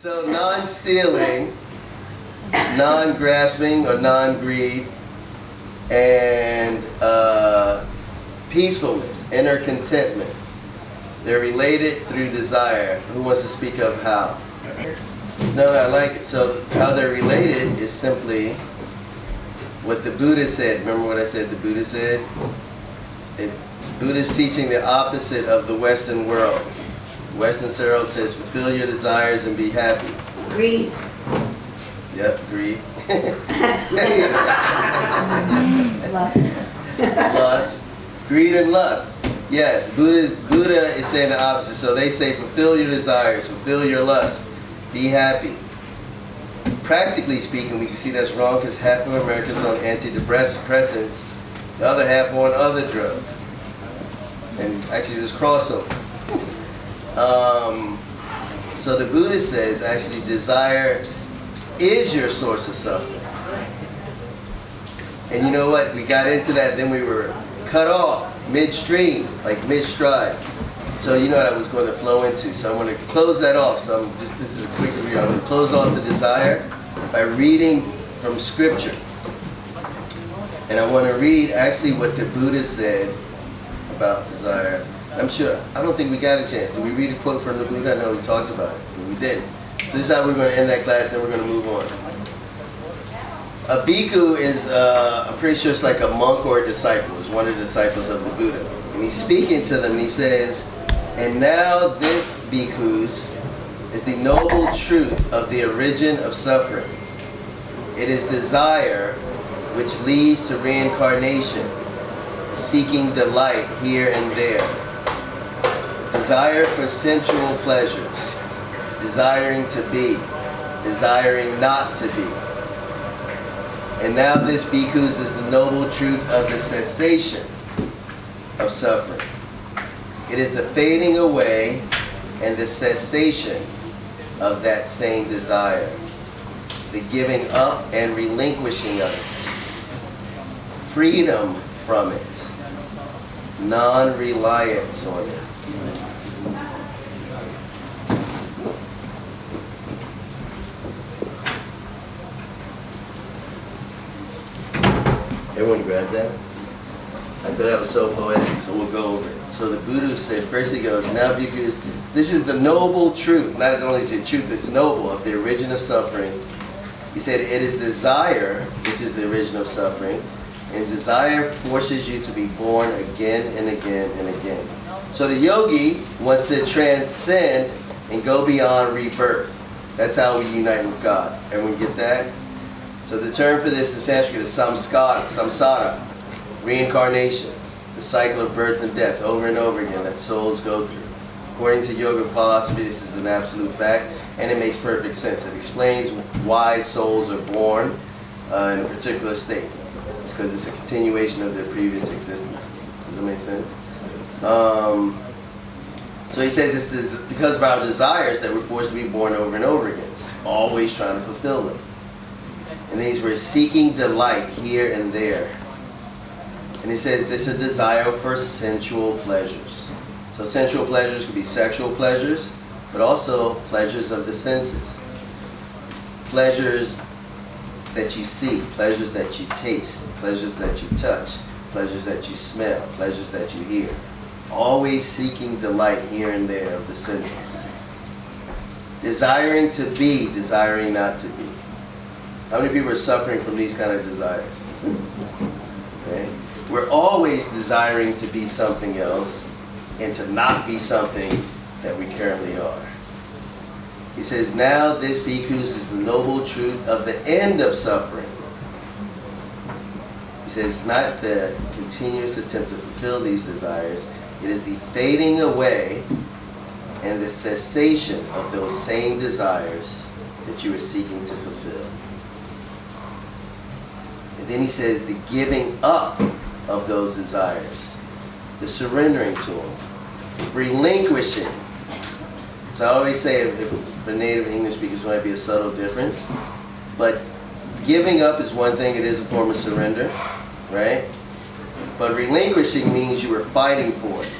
So non-stealing, non-grasping or non-greed, and peacefulness, inner contentment. They're related through desire. Who wants to speak of how? No, I like it. So how they're related is simply what the Buddha said. Remember what I said the Buddha said? Buddha's teaching the opposite of the Western world. Western world says fulfill your desires and be happy. Greed. Yep, greed. Lust. Lust. Greed and lust. Yes, Buddha is saying the opposite. So they say fulfill your desires, fulfill your lust, be happy. Practically speaking, we can see that's wrong because half of Americans on antidepressants, the other half on other drugs. And actually there's crossover. So the Buddha says actually desire is your source of suffering. And you know what? We got into that, then we were cut off midstream, like mid-stride. So you know what I was going to flow into. So I'm going to close that off. So this is a quick review. I'm going to close off the desire by reading from scripture. And I want to read actually what the Buddha said about desire. I don't think we got a chance. Did we read a quote from the Buddha? I know we talked about it, but we didn't. So this is how we're going to end that class, then we're going to move on. A bhikkhu is, I'm pretty sure it's like a monk or a disciple. It's one of the disciples of the Buddha. And he's speaking to them and he says, and now this bhikkhus is the noble truth of the origin of suffering. It is desire which leads to reincarnation, seeking delight here and there. Desire for sensual pleasures, desiring to be, desiring not to be. And now this bhikkhus is the noble truth of the cessation of suffering. It is the fading away and the cessation of that same desire, the giving up and relinquishing of it, freedom from it, non-reliance on it. Everyone grabs that? I thought that was so poetic, so we'll go over it. So the Buddha said, first he goes, now bhikkhus, this is the noble truth. Not only is it truth, it's noble, of the origin of suffering. He said, it is desire, which is the origin of suffering, and desire forces you to be born again and again and again. So the yogi wants to transcend and go beyond rebirth. That's how we unite with God. Everyone get that? So the term for this in Sanskrit is samsara, reincarnation, the cycle of birth and death over and over again that souls go through. According to yoga philosophy, this is an absolute fact, and it makes perfect sense. It explains why souls are born in a particular state. It's because it's a continuation of their previous existences. Does that make sense? So he says it's because of our desires that we're forced to be born over and over again. It's always trying to fulfill them. And these were seeking delight here and there. And he says this is a desire for sensual pleasures. So sensual pleasures could be sexual pleasures, but also pleasures of the senses. Pleasures that you see, pleasures that you taste, pleasures that you touch, pleasures that you smell, pleasures that you hear. Always seeking delight here and there of the senses. Desiring to be, desiring not to be. How many people are suffering from these kind of desires? Okay. We're always desiring to be something else and to not be something that we currently are. He says, now this bhikkhus is the noble truth of the end of suffering. He says, not the continuous attempt to fulfill these desires, it is the fading away and the cessation of those same desires that you are seeking to fulfill. And then he says the giving up of those desires, the surrendering to them, relinquishing. So I always say, if for native English speakers, might be a subtle difference, but giving up is one thing, it is a form of surrender, right? But relinquishing means you were fighting for it.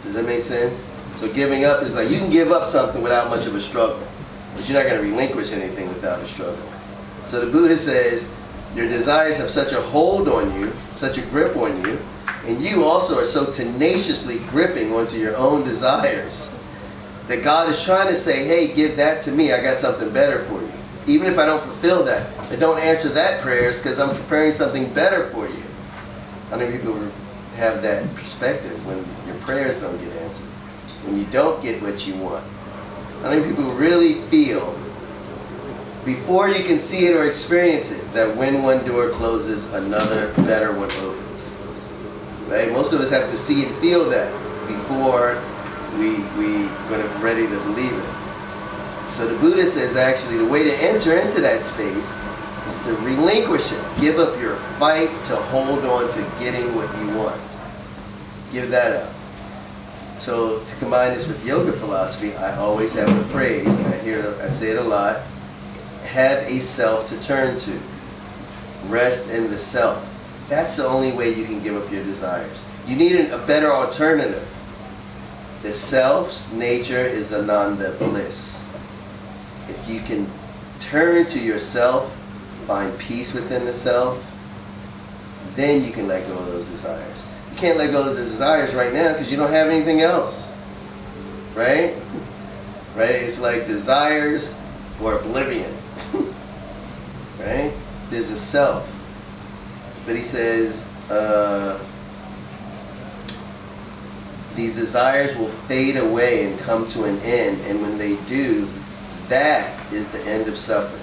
Does that make sense? So giving up is like, you can give up something without much of a struggle. but you're not going to relinquish anything without a struggle. So the Buddha says, your desires have such a hold on you, such a grip on you, and you also are so tenaciously gripping onto your own desires that God is trying to say, hey, give that to me, I got something better for you. Even if I don't fulfill that, I don't answer that prayers because I'm preparing something better for you. How many people have that perspective when your prayers don't get answered? When you don't get what you want? How many people really feel, before you can see it or experience it, that when one door closes, another better one opens? Right? Most of us have to see and feel that before we ready to believe it. So the Buddha says actually the way to enter into that space is to relinquish it. Give up your fight to hold on to getting what you want. Give that up. So to combine this with yoga philosophy, I always have a phrase, and I say it a lot, have a self to turn to. Rest in the self. That's the only way you can give up your desires. You need a better alternative. The self's nature is Ananda bliss. If you can turn to yourself, find peace within the self, then you can let go of those desires. You can't let go of the desires right now because you don't have anything else. Right? Right? It's like desires or oblivion. Right? There's a self. But he says, these desires will fade away and come to an end, and when they do, that is the end of suffering.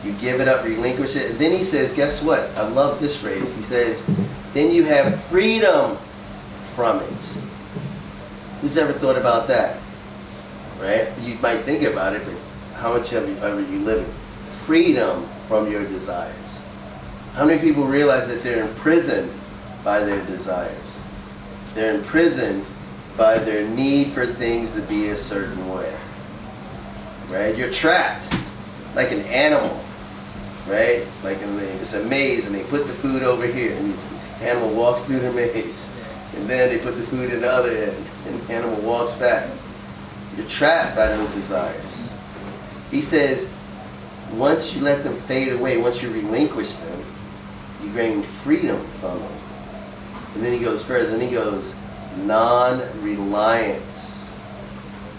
You give it up, relinquish it, and then he says, guess what? I love this phrase. He says, then you have freedom from it. Who's ever thought about that? Right? You might think about it, but how much are you living? Freedom from your desires. How many people realize that they're imprisoned by their desires? They're imprisoned by their need for things to be a certain way. Right? You're trapped like an animal. Right? Like it's a maze and they put the food over here and the animal walks through the maze. And then they put the food in the other end and the animal walks back. You're trapped by those desires. He says, once you let them fade away, once you relinquish them, you gain freedom from them. And then he goes further, then he goes, non-reliance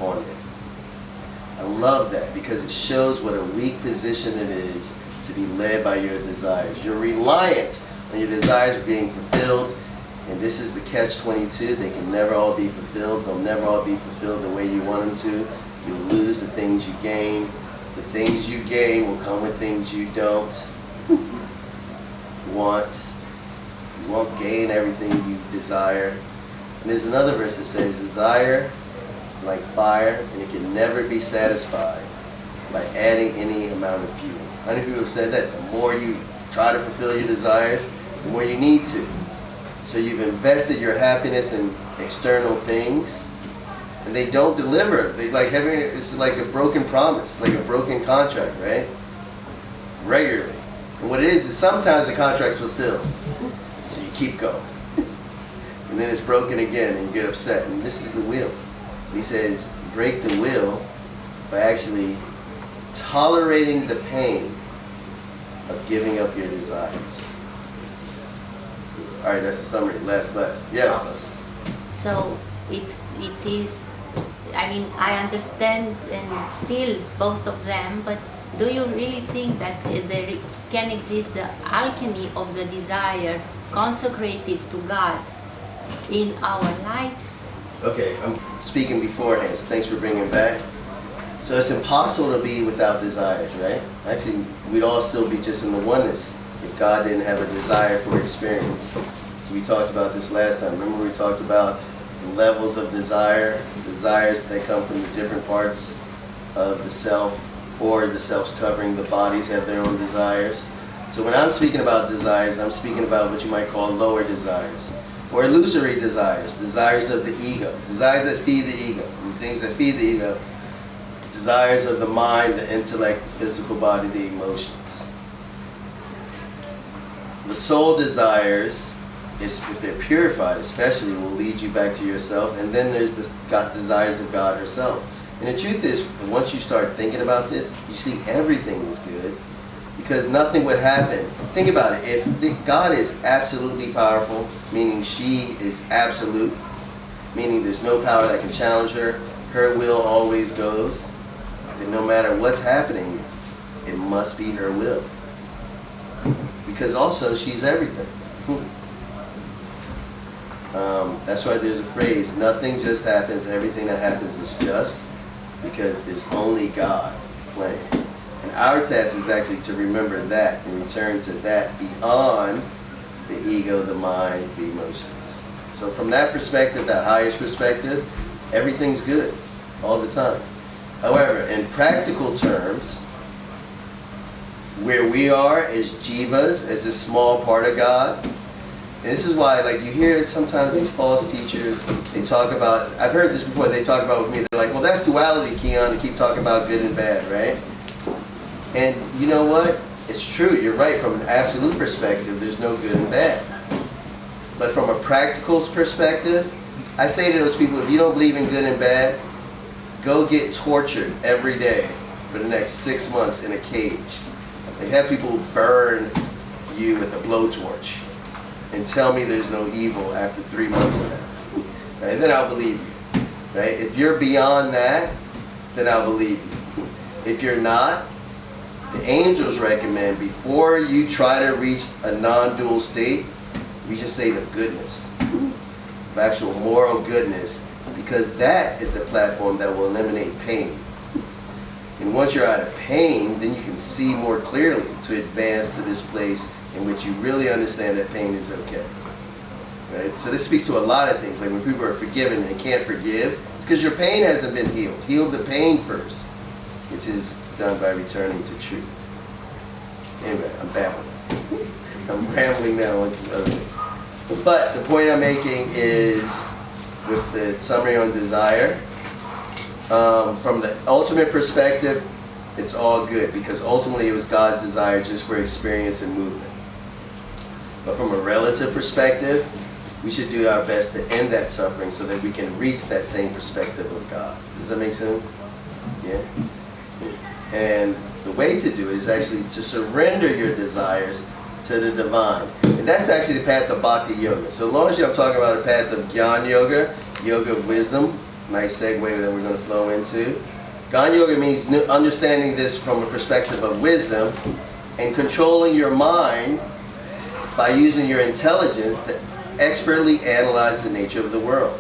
on it. I love that because it shows what a weak position it is to be led by your desires. Your reliance on your desires being fulfilled, and this is the catch-22, they can never all be fulfilled. They'll never all be fulfilled the way you want them to. You'll lose the things you gain. The things you gain will come with things you don't want. You won't gain everything you desire. And there's another verse that says, desire is like fire, and it can never be satisfied by adding any amount of fuel. How many people have said that? The more you try to fulfill your desires, the more you need to. So you've invested your happiness in external things, and they don't deliver. It's like a broken promise, like a broken contract, right? Regularly. And what it is sometimes the contract's fulfilled. So you keep going. And then it's broken again and you get upset. And this is the will. And he says, break the will by actually tolerating the pain of giving up your desires. All right, that's the summary. Last class. Yes? So it is, I mean, I understand and feel both of them, but do you really think that there can exist the alchemy of the desire consecrated to God in our lives? Okay, I'm speaking beforehand, so thanks for bringing it back. So it's impossible to be without desires, right? Actually, we'd all still be just in the oneness if God didn't have a desire for experience. So we talked about this last time. Remember we talked about the levels of desire, desires that come from the different parts of the self, or the self's covering, the bodies have their own desires. So when I'm speaking about desires, I'm speaking about what you might call lower desires, or illusory desires, desires of the ego, desires that feed the ego, and things that feed the ego, desires of the mind, the intellect, the physical body, the emotions. The soul desires, if they're purified especially, will lead you back to yourself, and then there's the desires of God herself. And the truth is, once you start thinking about this, you see everything is good, because nothing would happen. Think about it. If God is absolutely powerful, meaning she is absolute, meaning there's no power that can challenge her, her will always goes, then no matter what's happening, it must be her will. Because also, she's everything. That's why there's a phrase, nothing just happens, everything that happens is just, because there's only God playing. And our task is actually to remember that and return to that beyond the ego, the mind, the emotions. So from that perspective, that highest perspective, everything's good all the time. However, in practical terms, where we are as jivas, as this small part of God, and this is why, like, you hear sometimes these false teachers, they talk about, I've heard this before, they talk about with me, they're like, well, that's duality, Keon, to keep talking about good and bad, right? And you know what? It's true, you're right, from an absolute perspective, there's no good and bad. But from a practical perspective, I say to those people, if you don't believe in good and bad, go get tortured every day for the next 6 months in a cage. Like, have people burn you with a blowtorch and tell me there's no evil after 3 months of that. Right? Then I'll believe you. Right? If you're beyond that, then I'll believe you. If you're not, the angels recommend before you try to reach a non-dual state, we just say the goodness, of actual moral goodness, because that is the platform that will eliminate pain. And once you're out of pain, then you can see more clearly to advance to this place in which you really understand that pain is okay. Right? So this speaks to a lot of things. Like when people are forgiven and can't forgive, it's because your pain hasn't been healed. Heal the pain first, which is done by returning to truth. Anyway, I'm babbling. I'm rambling now on some other things. But the point I'm making is, with the summary on desire, from the ultimate perspective, it's all good, because ultimately it was God's desire just for experience and movement. But from a relative perspective, we should do our best to end that suffering so that we can reach that same perspective of God. Does that make sense? Yeah? And the way to do it is actually to surrender your desires to the divine. And that's actually the path of Bhakti Yoga. So as long as I'm talking about a path of Jnana Yoga, Yoga of wisdom, nice segue that we're going to flow into. Jnana Yoga means understanding this from a perspective of wisdom and controlling your mind by using your intelligence to expertly analyze the nature of the world.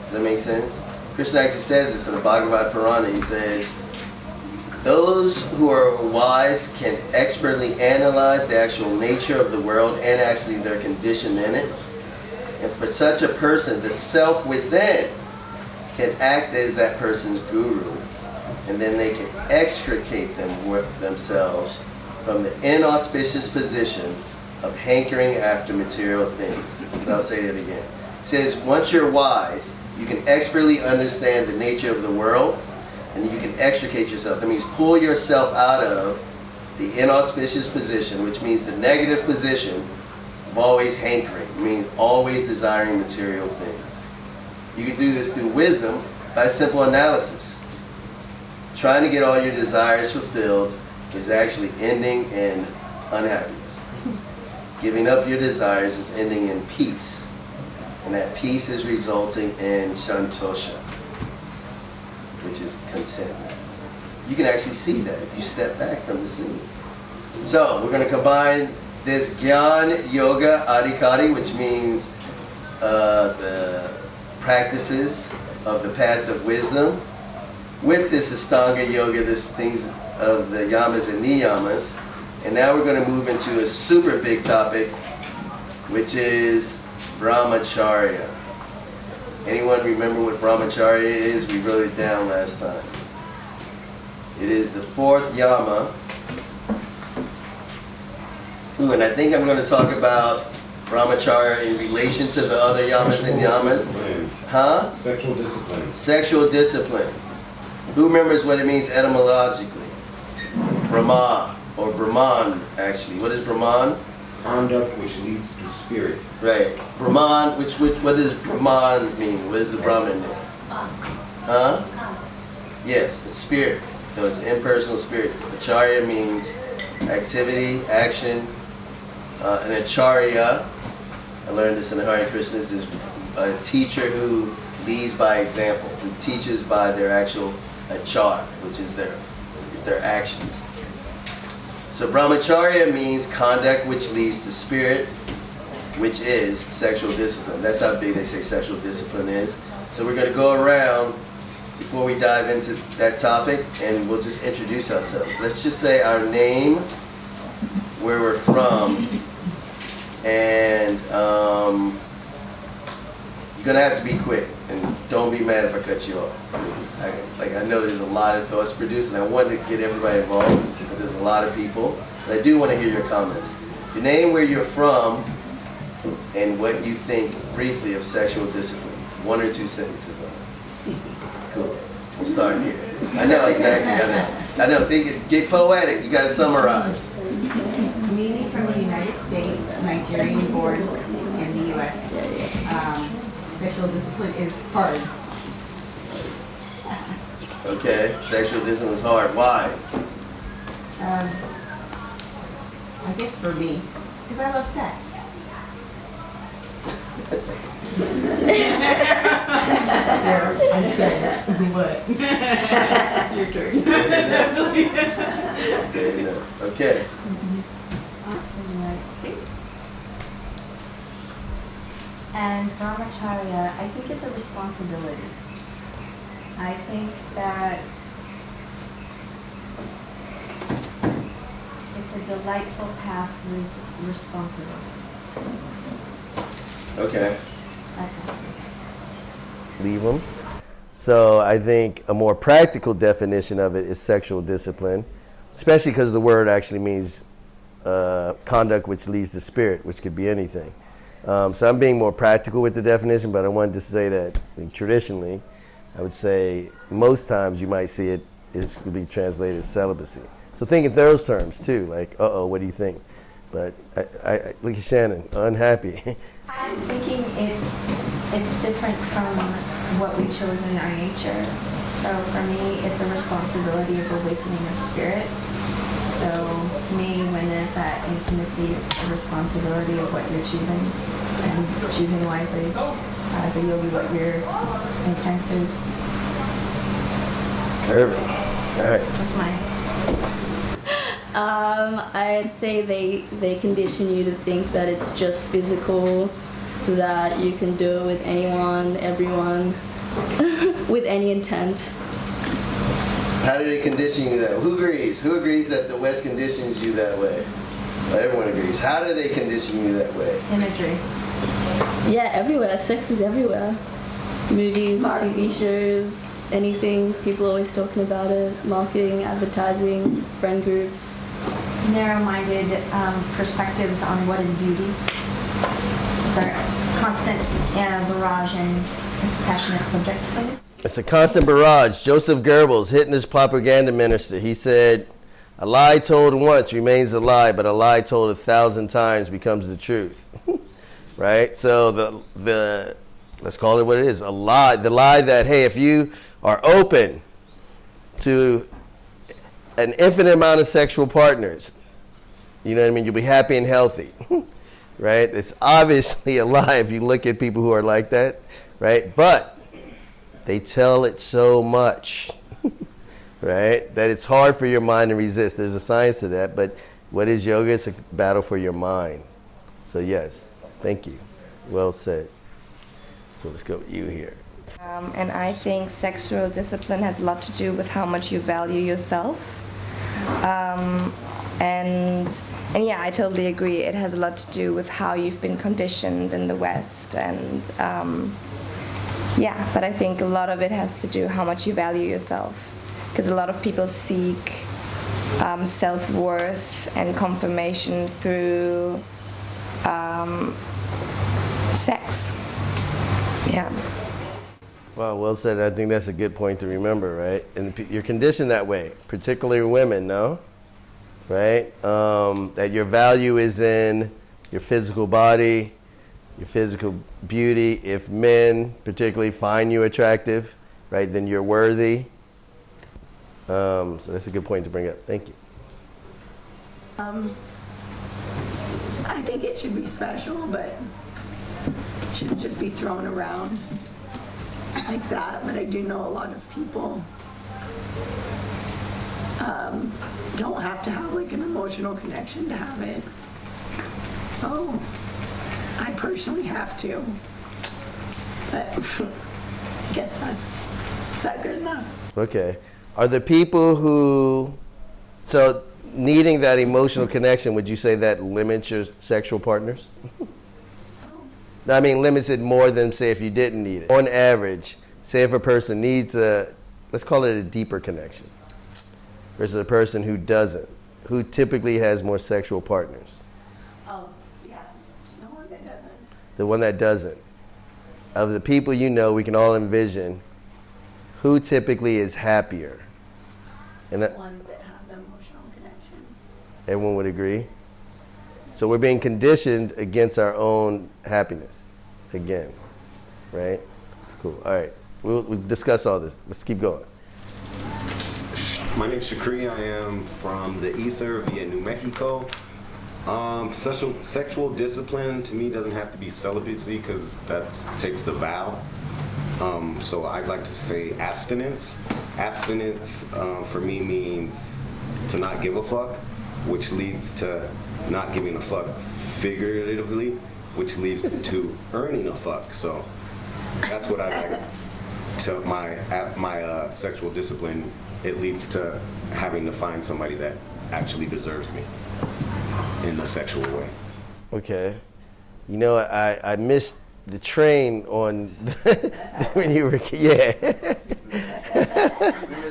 Does that make sense? Krishna actually says this in the Bhagavad Purana. He says, those who are wise can expertly analyze the actual nature of the world and actually their condition in it. And for such a person, the self within can act as that person's guru. And then they can extricate themselves from the inauspicious position of hankering after material things. So I'll say that again. It says, once you're wise, you can expertly understand the nature of the world, and you can extricate yourself. That means pull yourself out of the inauspicious position, which means the negative position of always hankering. It means always desiring material things. You can do this through wisdom by simple analysis. Trying to get all your desires fulfilled is actually ending in unhappiness. Giving up your desires is ending in peace. And that peace is resulting in santosha, which is contentment. You can actually see that if you step back from the scene. So we're going to combine this Jnana Yoga Adhikari, which means the practices of the path of wisdom, with this Astanga Yoga, this things of the Yamas and Niyamas. And now we're going to move into a super big topic, which is Brahmacharya. Anyone remember what Brahmacharya is? We wrote it down last time. It is the fourth Yama. Ooh, and I think I'm going to talk about Brahmacharya in relation to the other Yamas and Niyamas. Huh? Sexual discipline. Sexual discipline. Who remembers what it means etymologically? Brahma, or Brahman, actually. What is Brahman? Conduct which leads to spirit. Right. Brahman, what does Brahman mean? What does the Brahman mean? Huh? Yes, it's spirit. So it's impersonal spirit. Acharya means activity, action. An acharya, I learned this in the Hare Krishnas, is a teacher who leads by example, who teaches by their actual achar, which is their actions. So Brahmacharya means conduct which leads to spirit, which is sexual discipline. That's how big they say sexual discipline is. So we're going to go around before we dive into that topic, and we'll just introduce ourselves. Let's just say our name, where we're from, and you're going to have to be quick, and don't be mad if I cut you off. I know there's a lot of thoughts produced, and I want to get everybody involved, but there's a lot of people. But I do want to hear your comments. Your name, where you're from, and what you think briefly of sexual discipline. 1 or 2 sentences on it. Cool. We'll start here. I know, exactly. I know. Get poetic. You got to summarize. Mainly from the United States, Nigerian born in the U.S. Sexual discipline is hard. Okay. Sexual discipline is hard. Why? I guess for me, because I love sex. I said we would. Your turn. Okay. In the United States. And Brahmacharya, I think it's a responsibility. I think that it's a delightful path with responsibility. Okay. That's all. Leave them. So I think a more practical definition of it is sexual discipline, especially because the word actually means conduct which leads to spirit, which could be anything. So I'm being more practical with the definition, but I wanted to say that traditionally, I would say most times you might see it could be translated as celibacy. So think in those terms too, like, what do you think? But I look at Shannon, unhappy. I'm thinking it's different from what we chose in our nature. So for me, it's a responsibility of awakening of spirit. So to me, when there's that intimacy, it's a responsibility of what you're choosing, and choosing wisely as a yogi what your intent is. Perfect. All right. That's mine. I'd say they condition you to think that it's just physical, that you can do it with anyone, everyone, with any intent. How do they condition you that way? Who agrees? Who agrees that the West conditions you that way? Well, everyone agrees. How do they condition you that way? Imagery. Yeah, everywhere. Sex is everywhere. Movies, TV shows, anything. People are always talking about it. Marketing, advertising, friend groups. Narrow-minded perspectives on what is beauty. It's a constant barrage, and it's a passionate subject for me. It's a constant barrage. Joseph Goebbels, Hitler's propaganda minister, he said, "A lie told once remains a lie, but a lie told 1,000 times becomes the truth." Right? So the let's call it what it is, a lie. The lie that, hey, if you are open to an infinite amount of sexual partners, you know what I mean, you'll be happy and healthy. Right? It's obviously a lie if you look at people who are like that, right? But they tell it so much, right, that it's hard for your mind to resist. There's a science to that, but what is yoga? It's a battle for your mind. So yes, thank you. Well said. So let's go with you here. And I think sexual discipline has a lot to do with how much you value yourself. And yeah, I totally agree. It has a lot to do with how you've been conditioned in the West, and yeah, but I think a lot of it has to do how much you value yourself, because a lot of people seek self-worth and confirmation through sex. Yeah. Wow, well said. I think that's a good point to remember, right? And you're conditioned that way, particularly women, no? Right? That your value is in your physical body, your physical beauty. If men particularly find you attractive, right, then you're worthy, So that's a good point to bring up. Thank you. I think it should be special, but it shouldn't just be thrown around like that. But I do know a lot of people don't have to have like an emotional connection to have it. So I personally have to. But I guess is that good enough? Okay. Are the people who, so needing that emotional connection, would you say that limits your sexual partners? No, I mean limits it more than, say, if you didn't need it. On average, say if a person needs let's call it a deeper connection, versus a person who doesn't, who typically has more sexual partners. Oh, yeah, the one that doesn't. The one that doesn't. Of the people you know, we can all envision who typically is happier. And The ones that have the emotional connection. everyone would agree. So we're being conditioned against our own happiness again, right? Cool. All right. We'll discuss all this. Let's keep going. My name's Shakri. I am from the ether via New Mexico. Sexual discipline to me doesn't have to be celibacy because that takes the vow. So I'd like to say abstinence. Abstinence for me means to not give a fuck, which leads to not giving a fuck figuratively, which leads to earning a fuck. So that's what I like. So my sexual discipline, it leads to having to find somebody that actually deserves me in a sexual way. Okay. You know, I missed the train on when you were, yeah.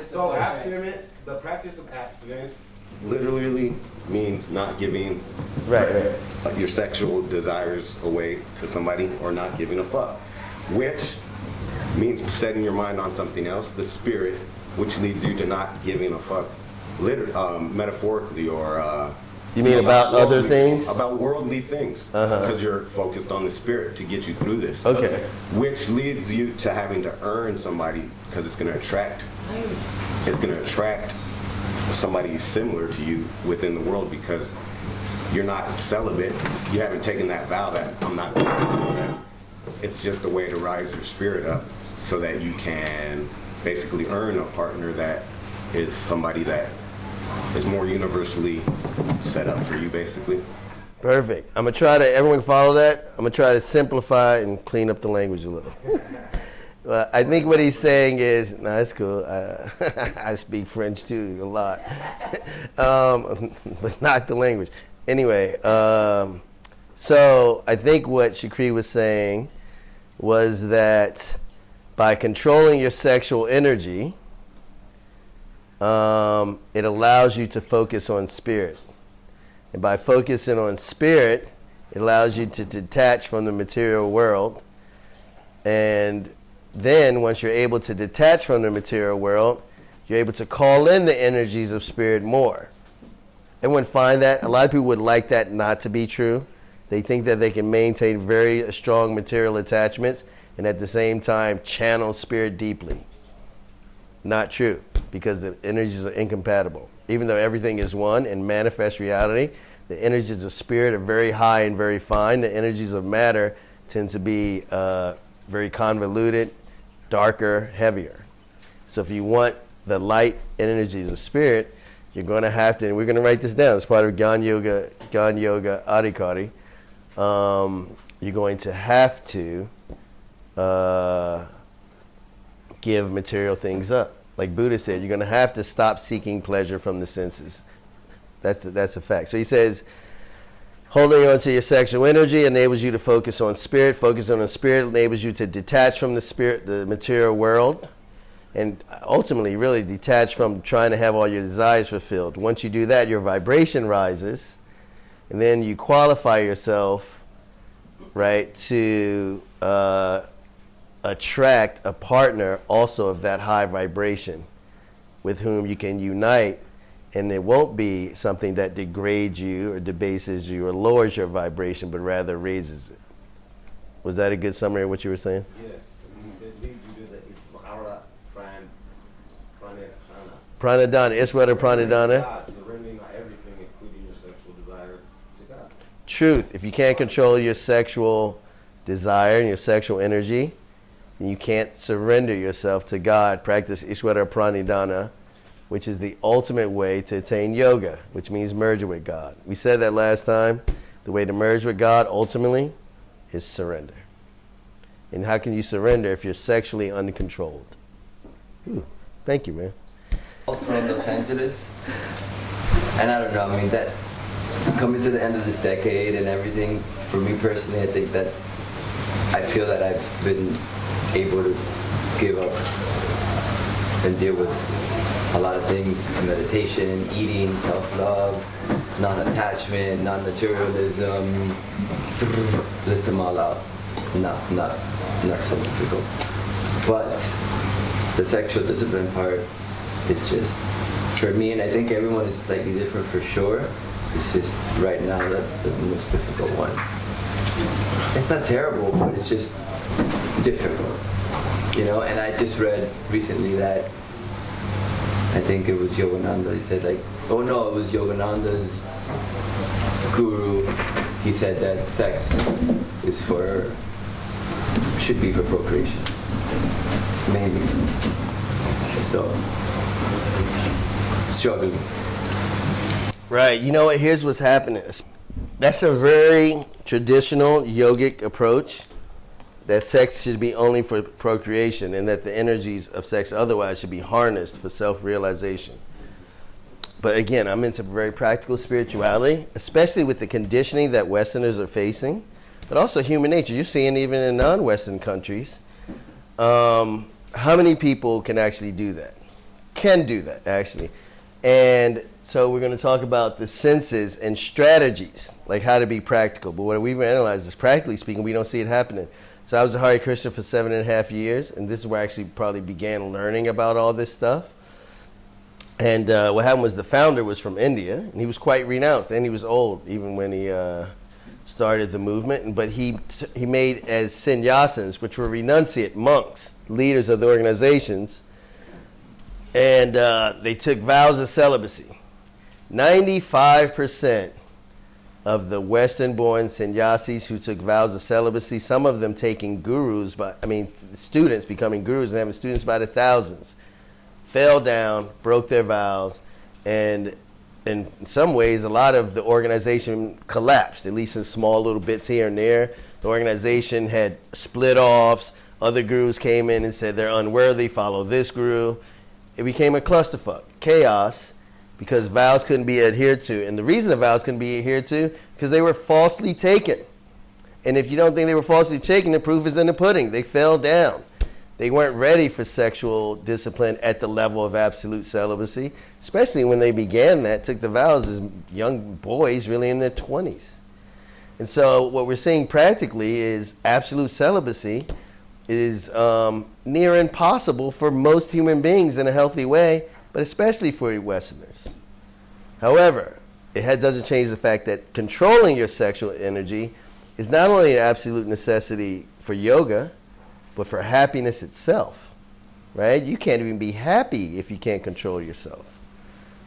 So abstinence, the practice of abstinence literally means not giving Right. your sexual desires away to somebody or not giving a fuck, which means setting your mind on something else, the spirit, which leads you to not giving a fuck, metaphorically or You mean about other things? About worldly things, because you're focused on the spirit to get you through this. Okay. Which leads you to having to earn somebody because it's going to attract somebody similar to you within the world because you're not celibate. You haven't taken that vow that I'm not going to do that. It's just a way to rise your spirit up so that you can basically earn a partner that is somebody that is more universally set up for you, basically. Perfect. I'm going to try to, everyone follow that? I'm going to try to simplify and clean up the language a little. I think what he's saying is, no, that's cool. I speak French too, a lot. But not the language. Anyway, so I think what Shakri was saying was that by controlling your sexual energy, it allows you to focus on spirit. And by focusing on spirit, it allows you to detach from the material world. And then once you're able to detach from the material world, you're able to call in the energies of spirit more. Everyone find that? A lot of people would like that not to be true. They think that they can maintain very strong material attachments and at the same time channel spirit deeply. Not true, because the energies are incompatible. Even though everything is one in manifest reality, the energies of spirit are very high and very fine. The energies of matter tend to be very convoluted, darker, heavier. So if you want the light energies of spirit, you're going to have to, and we're going to write this down as part of Gyan Yoga Adhikari, you're going to have to give material things up. Like Buddha said, you're going to have to stop seeking pleasure from the senses. That's a fact. So he says, holding on to your sexual energy enables you to focus on spirit. Focusing on spirit enables you to detach from the spirit, the material world, and ultimately really detach from trying to have all your desires fulfilled. Once you do that, your vibration rises, and then you qualify yourself, right, to attract a partner also of that high vibration with whom you can unite, and it won't be something that degrades you or debases you or lowers your vibration, but rather raises it. Was that a good summary of what you were saying? Yes, it leads you to the Isvara Pranayana. Pranadhana. Iswara Pranadhana. God, surrendering everything, including your sexual desire, to God. Truth. If you can't control your sexual desire and your sexual energy, then you can't surrender yourself to God. Practice Iswara Pranidhana, which is the ultimate way to attain yoga, which means merge with God. We said that last time. The way to merge with God ultimately is surrender. And how can you surrender if you're sexually uncontrolled? Thank you, man. From Los Angeles, and I don't know, I mean, that coming to the end of this decade and everything, for me personally, I think I feel that I've been able to give up and deal with a lot of things: meditation, eating, self-love, non-attachment, non-materialism. List them all out. Not so difficult. But the sexual discipline part is just, for me, and I think everyone is slightly different for sure, it's just right now the most difficult one. It's not terrible, but it's just difficult, you know. And I just read recently that, I think it was Yogananda, he said like, oh no, it was Yogananda's guru, he said that sex is should be for procreation, maybe. So, struggling. Right. You know what? Here's what's happening. That's a very traditional yogic approach, that sex should be only for procreation and that the energies of sex otherwise should be harnessed for self-realization. But again, I'm into very practical spirituality, especially with the conditioning that Westerners are facing, but also human nature. You're seeing even in non-Western countries, how many people can actually do that? Can do that, actually. And so we're going to talk about the senses and strategies, like how to be practical. But what we've analyzed is, practically speaking, we don't see it happening. So I was a Hare Krishna for 7.5 years, and this is where I actually probably began learning about all this stuff. And what happened was the founder was from India, and he was quite renounced, and he was old even when he started the movement. But he made as sannyasins, which were renunciate monks, leaders of the organizations, and they took vows of celibacy. 95% of the Western-born sannyasis who took vows of celibacy, some of them taking gurus, students becoming gurus and having students by the thousands, fell down, broke their vows, and in some ways, a lot of the organization collapsed, at least in small little bits here and there. The organization had split-offs. Other gurus came in and said they're unworthy, follow this guru. It became a clusterfuck, chaos, because vows couldn't be adhered to. And the reason the vows couldn't be adhered to, because they were falsely taken. And if you don't think they were falsely taken, the proof is in the pudding. They fell down. They weren't ready for sexual discipline at the level of absolute celibacy, especially when they began that, took the vows as young boys, really in their 20s. And so what we're seeing practically is absolute celibacy is near impossible for most human beings in a healthy way, but especially for Westerners. However, it doesn't change the fact that controlling your sexual energy is not only an absolute necessity for yoga, but for happiness itself, right? You can't even be happy if you can't control yourself.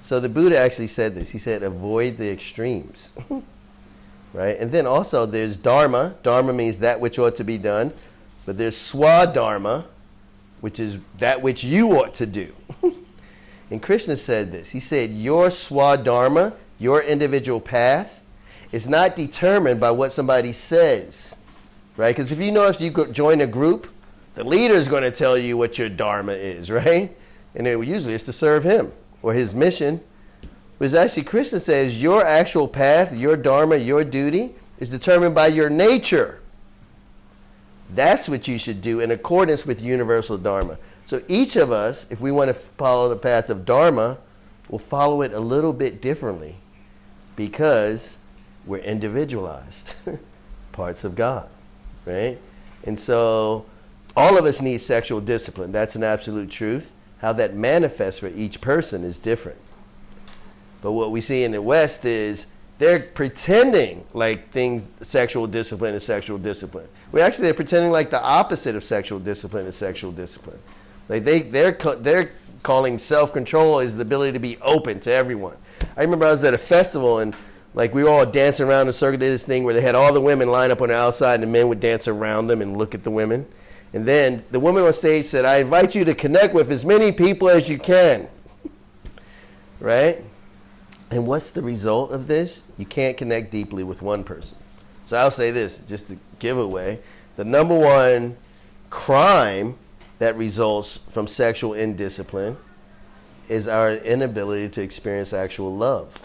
So the Buddha actually said this. He said, avoid the extremes, right? And then also there's dharma. Dharma means that which ought to be done. But there's swadharma, which is that which you ought to do. And Krishna said this. He said, your swadharma, your individual path, is not determined by what somebody says, right? Because if you join a group, the leader is going to tell you what your dharma is, right? And usually it's to serve him or his mission. Whereas actually Krishna says your actual path, your dharma, your duty is determined by your nature. That's what you should do in accordance with universal dharma. So each of us, if we want to follow the path of dharma, will follow it a little bit differently because we're individualized parts of God, right? And so all of us need sexual discipline. That's an absolute truth. How that manifests for each person is different. But what we see in the West is they're pretending like sexual discipline is sexual discipline. They're pretending like the opposite of sexual discipline is sexual discipline. Like they're calling self-control is the ability to be open to everyone. I remember I was at a festival and like we were all dancing around the circle, did this thing where they had all the women line up on the outside and the men would dance around them and look at the women. And then the woman on stage said, I invite you to connect with as many people as you can. Right? And what's the result of this? You can't connect deeply with one person. So I'll say this, just to give away. The number one crime that results from sexual indiscipline is our inability to experience actual love.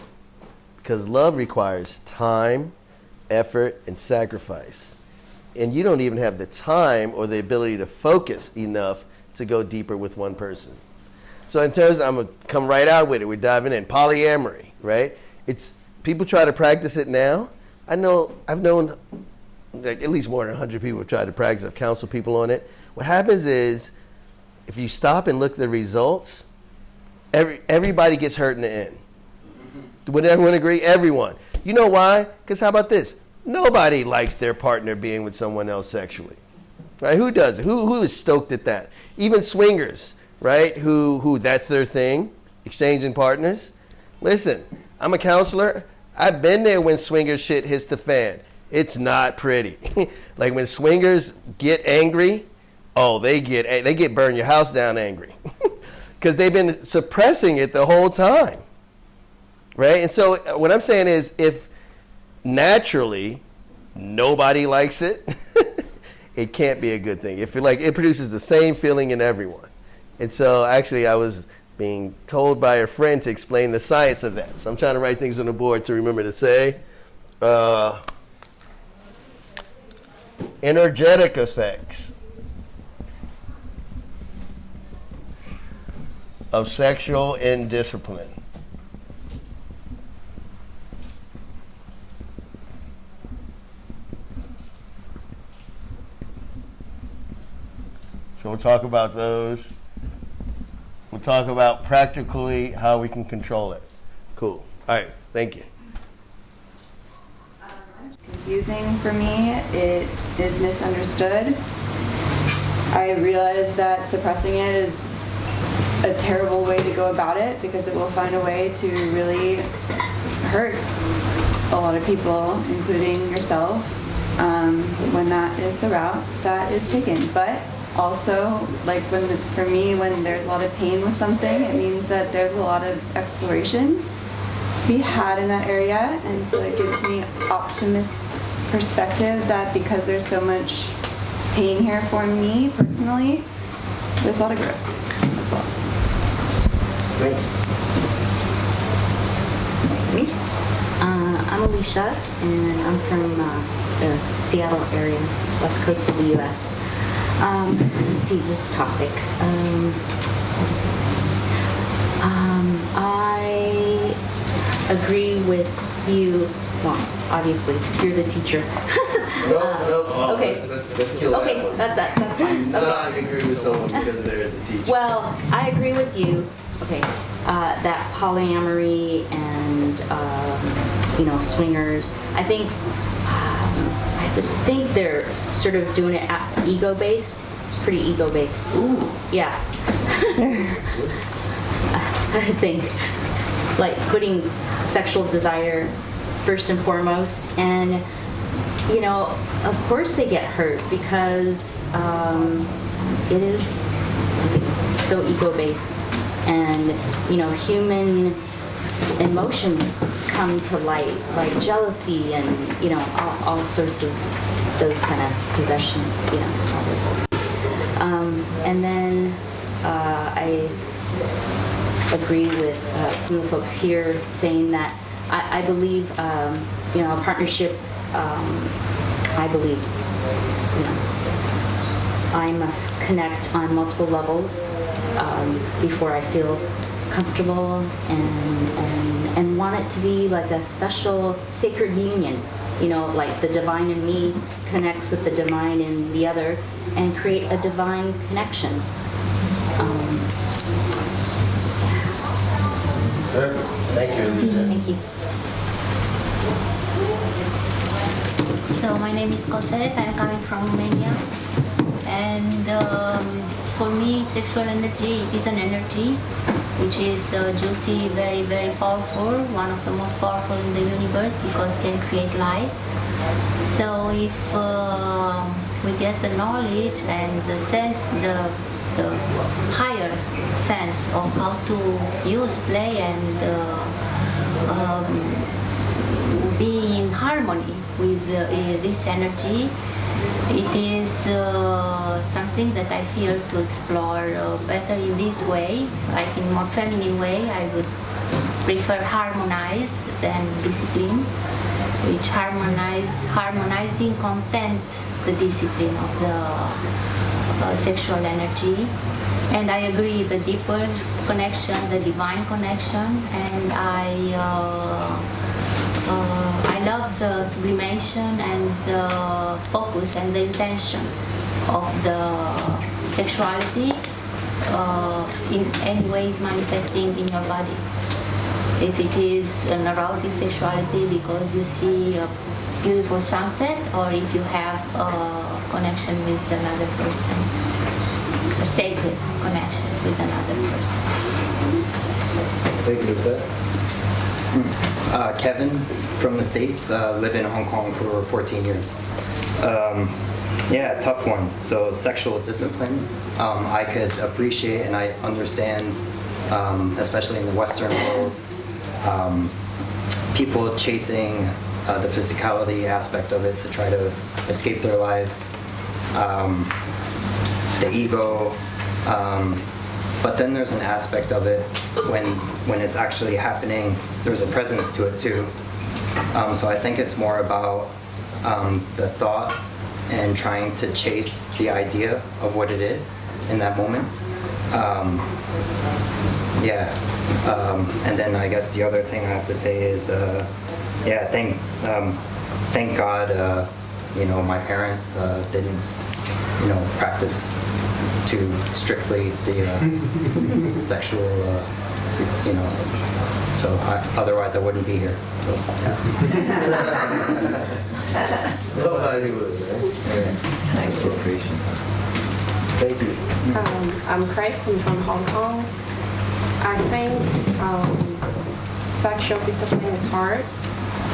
Because love requires time, effort, and sacrifice. And you don't even have the time or the ability to focus enough to go deeper with one person. So in terms of, I'm going to come right out with it. We're diving in. Polyamory, right? It's people try to practice it now. I've known like at least more than 100 people have tried to practice. I've counseled people on it. What happens is if you stop and look at the results, everybody gets hurt in the end. Would everyone agree? Everyone. You know why? Because how about this? Nobody likes their partner being with someone else sexually. Right? Who does it? Who is stoked at that? Even swingers, right? Who that's their thing, exchanging partners. Listen, I'm a counselor. I've been there when swingers shit hits the fan. It's not pretty. Like when swingers get angry, oh, they get burn your house down angry. Because they've been suppressing it the whole time. Right? And so what I'm saying is if naturally nobody likes it, it can't be a good thing. If it produces the same feeling in everyone. And so actually I was being told by a friend to explain the science of that. So I'm trying to write things on the board to remember to say. Energetic effects of sexual indiscipline. So we'll talk about those. We'll talk about practically how we can control it. Cool. All right. Thank you. Confusing for me. It is misunderstood. I realize that suppressing it is a terrible way to go about it because it will find a way to really hurt a lot of people, including yourself, when that is the route that is taken. But also, like for me, when there's a lot of pain with something, it means that there's a lot of exploration to be had in that area, and so it gives me optimist perspective that because there's so much pain here for me personally, there's a lot of growth as well. I'm Alicia, and I'm from the Seattle area, west coast of the U.S. Let's see, this topic. What is it? I agree with you. Well, obviously, you're the teacher. No. Okay. Let's kill Okay, that one. that's fine. No, I agree with someone because they're the teacher. Well, I agree with you. Okay, that polyamory and swingers. I think they're sort of doing it ego-based. It's pretty ego-based. Ooh. Yeah. I think like putting sexual desire first and foremost, and of course they get hurt because it is so ego-based, and human emotions come to light, like jealousy and all sorts of those kind of possession, all those things. And then I agree with some of the folks here saying that I believe a partnership. I believe I must connect on multiple levels before I feel comfortable and want it to be like a special sacred union. Like the divine in me connects with the divine in the other and create a divine connection. Thank you, Alicia. Thank you. So my name is Cosette. I'm coming from Romania, and for me, sexual energy is an energy which is juicy, very, very powerful, one of the most powerful in the universe because it can create life. So if we get the knowledge and the sense, the higher sense of how to use play and be in harmony with this energy, it is something that I feel to explore better in this way, like in more feminine way. I would prefer harmonize than discipline, which harmonizing content the discipline of the sexual energy. And I agree, the deeper connection, the divine connection, and I love the sublimation and the focus and the intention of the sexuality in any ways manifesting in your body. If it is an erotic sexuality because you see a beautiful sunset, or if you have a connection with another person, a sacred connection with another person. Thank you, sir. Kevin from the States, lived in Hong Kong for 14 years. Yeah, tough one. So sexual discipline, I could appreciate and I understand, especially in the Western world, people chasing the physicality aspect of it to try to escape their lives, the ego, but then there's an aspect of it when it's actually happening, there's a presence to it too. So I think it's more about the thought and trying to chase the idea of what it is in that moment. And then I guess the other thing I have to say is, thank God, my parents didn't, practice too strictly the sexual, so otherwise I wouldn't be here. So, yeah. Nobody would, right? Thank you. I'm Kristen from Hong Kong. I think sexual discipline is hard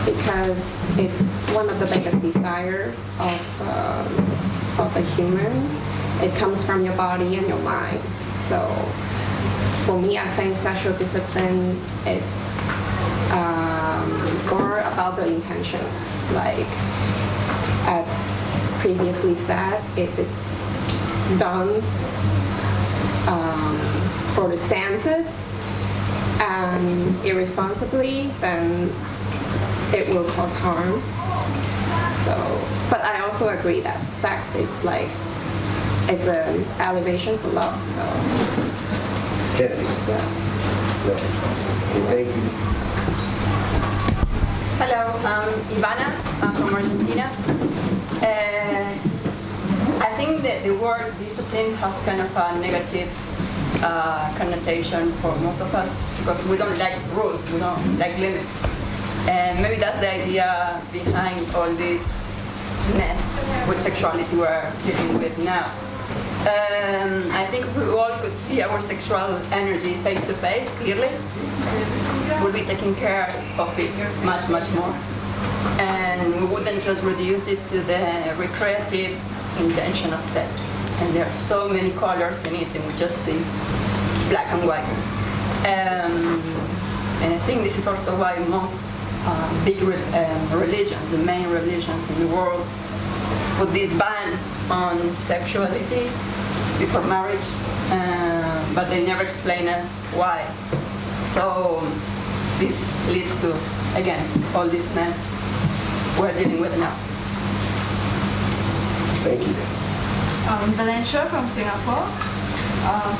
because it's one of the biggest desires of a human. It comes from your body and your mind. So for me, I think sexual discipline, it's more about the intentions. Like as previously said, if it's done for the senses and irresponsibly, then it will cause harm. So, but I also agree that sex is like, it's an elevation for love. So, Kevin. yeah. Nice. Okay, thank you. Hello, I'm Ivana. I'm from Argentina. I think that the word discipline has kind of a negative connotation for most of us because we don't like rules, we don't like limits. And maybe that's the idea behind all this mess with sexuality we're dealing with now. I think if we all could see our sexual energy face to face clearly, we'll be taking care of it much, much more. And we wouldn't just reduce it to the recreative intention of sex. And there are so many colors in it, and we just see black and white. And I think this is also why most big religions, the main religions in the world, put this ban on sexuality before marriage, but they never explain us why. So this leads to, again, all this mess we're dealing with now. Thank you. Valencia from Singapore.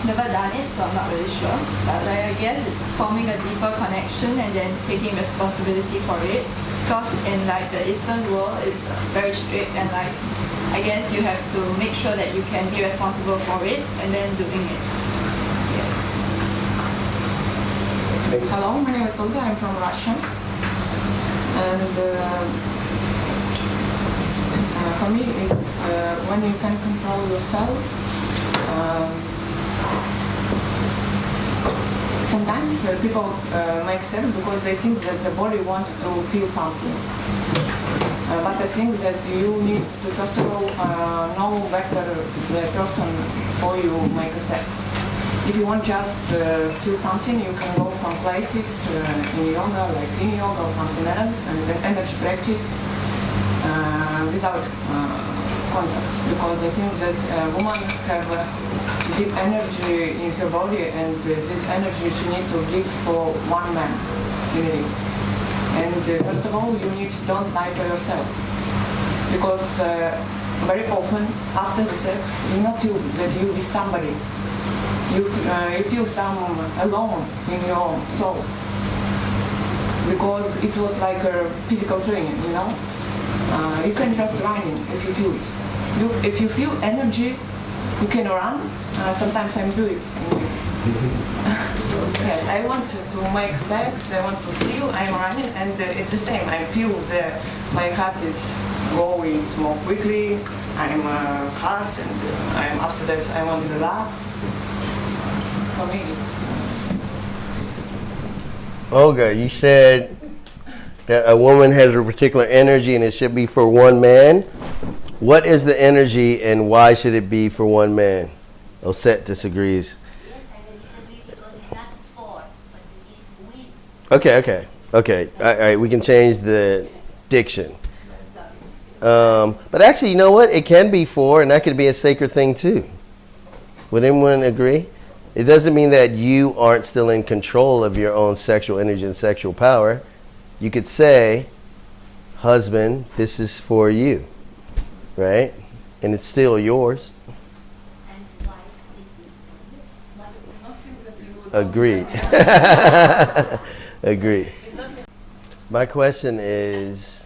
Never done it, so I'm not really sure. But I guess it's forming a deeper connection and then taking responsibility for it. Because in the Eastern world, it's very strict and I guess you have to make sure that you can be responsible for it and then doing it. Yeah. Hello, my name is Olga. I'm from Russia. And for me, it's when you can control yourself, sometimes people make sex because they think that the body wants to feel something. But I think that you need to first of all know better the person before you make a sex. If you want just feel something, you can go some places in yoga, like in yoga or something else, and then energy practice without contact. Because I think that women have deep energy in her body, and this energy she needs to give for one man, really. And first of all, you need to don't lie to yourself. Because very often, after the sex, you not feel that you with somebody. You feel some alone in your own soul. Because it was like a physical training, you know? You can just run if you feel it. If you feel energy, you can run. Sometimes I do it. Yes, I want to make sex, I want to feel, I'm running, and it's the same. I feel that my heart is going more quickly, I'm hard, and I'm after that I want to relax. For me, it's... Olga, you said that a woman has a particular energy and it should be for one man. What is the energy and why should it be for one man? Osset disagrees. Okay. All right, we can change the diction. But actually, you know what? It can be for, and that could be a sacred thing too. Would anyone agree? It doesn't mean that you aren't still in control of your own sexual energy and sexual power. You could say, husband, this is for you, right? And it's still yours. Agreed. Agreed. My question is,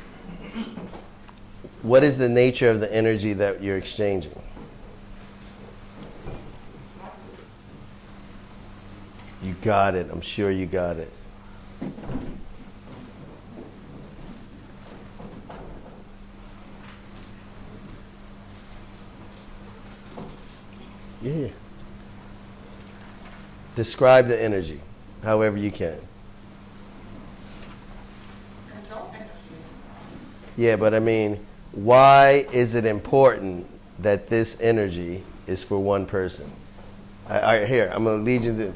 what is the nature of the energy that you're exchanging? You got it. I'm sure you got it. Yeah. Describe the energy, however you can. Yeah, but I mean, why is it important that this energy is for one person? Here, I'm going to lead you to...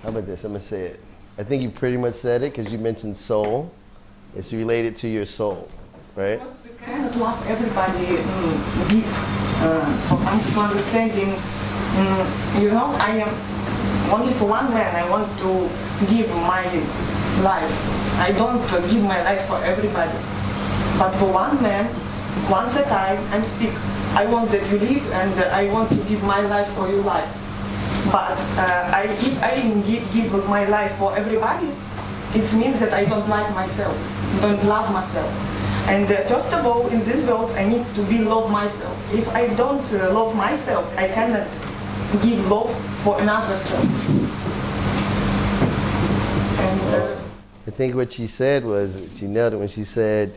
How about this? I'm going to say it. I think you pretty much said it because you mentioned soul. It's related to your soul, right? Because we cannot love everybody deep. For understanding, you know, I am only for one man. I want to give my life. I don't give my life for everybody. But for one man, once a time, I'm speak. I want that you live, and I want to give my life for your life. But if I give my life for everybody, it means that I don't like myself, don't love myself. And first of all, in this world, I need to be love myself. If I don't love myself, I cannot give love for another self. And, I think what she said was, she nailed it when she said,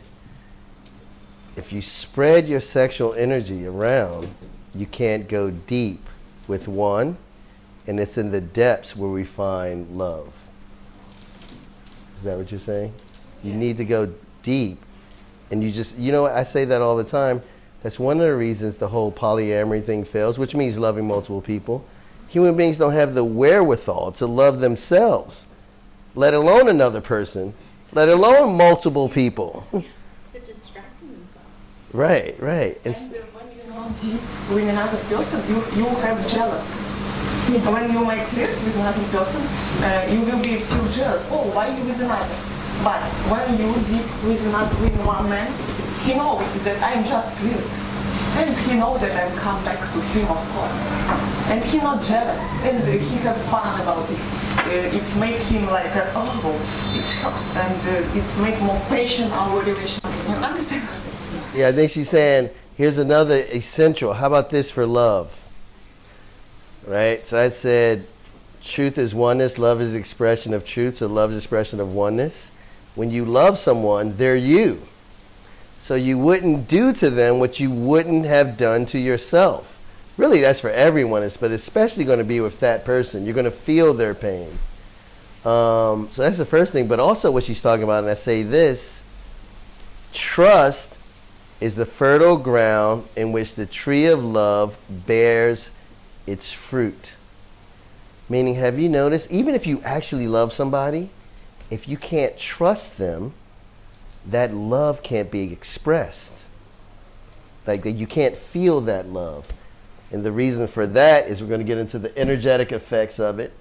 if you spread your sexual energy around, you can't go deep with one. And it's in the depths where we find love. Is that what you're saying? You need to go deep. And you just, you know, I say that all the time. That's one of the reasons the whole polyamory thing fails, which means loving multiple people. Human beings don't have the wherewithal to love themselves, let alone another person, let alone multiple people. They're distracting themselves. Right. when you know deep with another person, you have jealous. When you make flirt with another person, you will be feel jealous. Oh, why you with another? But when you deep with one man, he knows that I'm just flirt. And he knows that I'm come back to him, of course. And he not jealous. And he have fun about it. It make him like, it helps. And it's make more patient our relationship. You understand? Yeah, I think she's saying, here's another essential. How about this for love? Right? So I said, truth is oneness, love is expression of truth, so love is expression of oneness. When you love someone, they're you. So you wouldn't do to them what you wouldn't have done to yourself. Really, that's for everyone, but especially going to be with that person. You're going to feel their pain. So that's the first thing. But also what she's talking about, and I say this, trust is the fertile ground in which the tree of love bears its fruit. Meaning, have you noticed, even if you actually love somebody, if you can't trust them, that love can't be expressed. Like, you can't feel that love. And the reason for that is we're going to get into the energetic effects of it.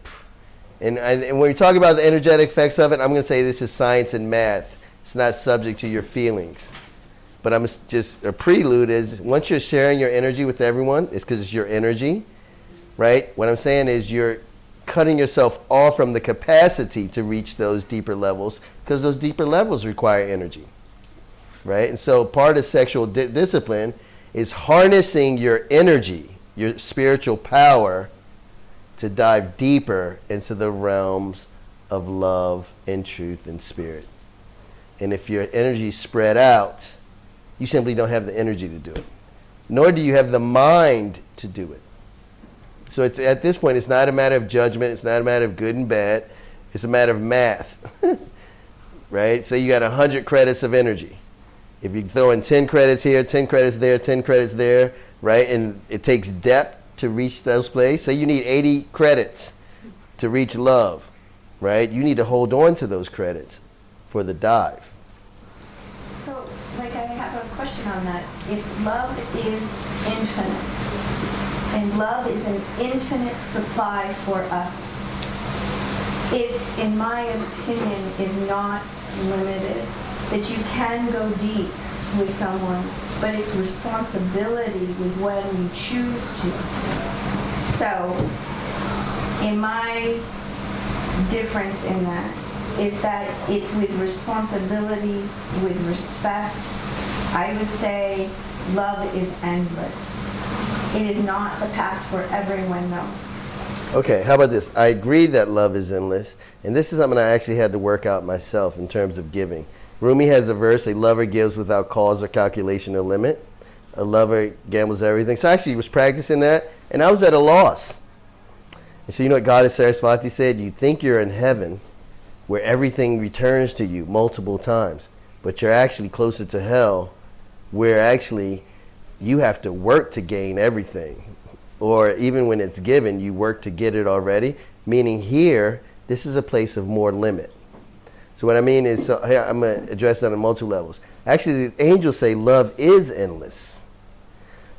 And when we talk about the energetic effects of it, I'm going to say this is science and math. It's not subject to your feelings. But I'm just, a prelude is, once you're sharing your energy with everyone, it's because it's your energy, right? What I'm saying is you're cutting yourself off from the capacity to reach those deeper levels, because those deeper levels require energy, right? And so part of sexual discipline is harnessing your energy, your spiritual power, to dive deeper into the realms of love and truth and spirit. And if your energy is spread out, you simply don't have the energy to do it, nor do you have the mind to do it. So it's, at this point, it's not a matter of judgment. It's not a matter of good and bad. It's a matter of math, right? So you got 100 credits of energy. If you throw in 10 credits here, 10 credits there, 10 credits there, right? And it takes depth to reach those places. So you need 80 credits to reach love, right? You need to hold on to those credits for the dive. So, like, I have a question on that. If love is infinite, and love is an infinite supply for us, it, in my opinion, is not limited. That you can go deep with someone, but it's responsibility with when you choose to. So, in my difference in that is that it's with responsibility, with respect. I would say love is endless. It is not the path for everyone, though. Okay, how about this? I agree that love is endless, and this is something I actually had to work out myself in terms of giving. Rumi has a verse, a lover gives without cause or calculation or limit. A lover gambles everything. So I actually was practicing that, and I was at a loss. And so you know what Goddess Saraswati said? You think you're in heaven, where everything returns to you multiple times, but you're actually closer to hell, where actually you have to work to gain everything. Or even when it's given, you work to get it already. Meaning here, this is a place of more limit. So what I mean is, so here, I'm going to address that on multiple levels. Actually, the angels say love is endless.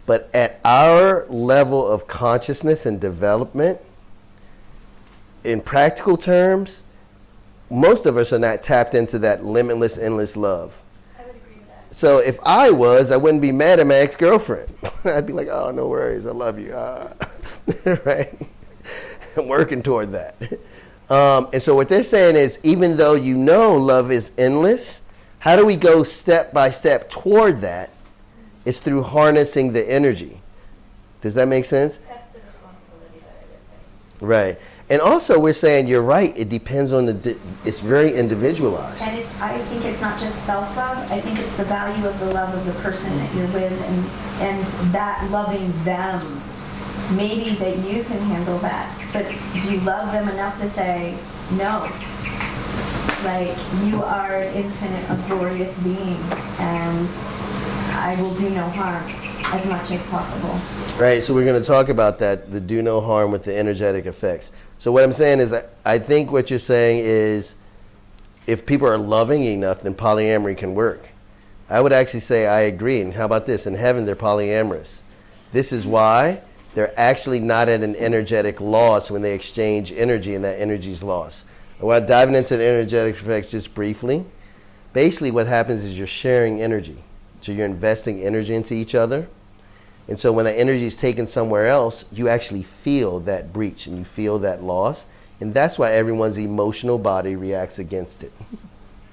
But at our level of consciousness and development, in practical terms, most of us are not tapped into that limitless, endless love. I would agree with that. So if I was, I wouldn't be mad at my ex-girlfriend. I'd be like, oh, no worries, I love you. Right? I'm working toward that. And so what they're saying is, even though you know love is endless, how do we go step by step toward that? It's through harnessing the energy. Does that make sense? That's the responsibility that I would say. Right. And also we're saying, you're right, it depends on it's very individualized. And I think it's not just self-love. I think it's the value of the love of the person that you're with, and that loving them. Maybe that you can handle that, but do you love them enough to say, no, like, you are infinite, a glorious being, and I will do no harm as much as possible. Right, so we're going to talk about that, the do no harm with the energetic effects. So what I'm saying is, I think what you're saying is, if people are loving enough, then polyamory can work. I would actually say I agree, and how about this? In heaven, they're polyamorous. This is why they're actually not at an energetic loss when they exchange energy, and that energy is lost. And while diving into the energetic effects just briefly, basically what happens is you're sharing energy. So you're investing energy into each other. And so when the energy is taken somewhere else, you actually feel that breach and you feel that loss. And that's why everyone's emotional body reacts against it.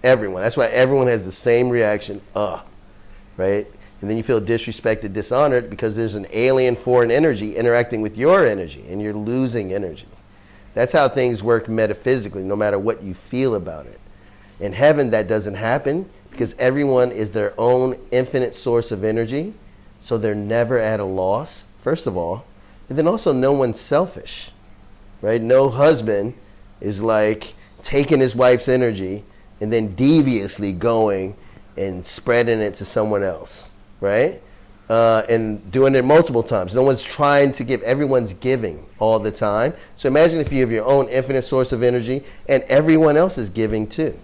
Everyone. That's why everyone has the same reaction, right? And then you feel disrespected, dishonored, because there's an alien foreign energy interacting with your energy, and you're losing energy. That's how things work metaphysically, no matter what you feel about it. In heaven, that doesn't happen, because everyone is their own infinite source of energy, so they're never at a loss, first of all. And then also, no one's selfish, right? No husband is like, taking his wife's energy and then deviously going and spreading it to someone else, right? And doing it multiple times. No one's trying to give, everyone's giving all the time. So imagine if you have your own infinite source of energy and everyone else is giving too.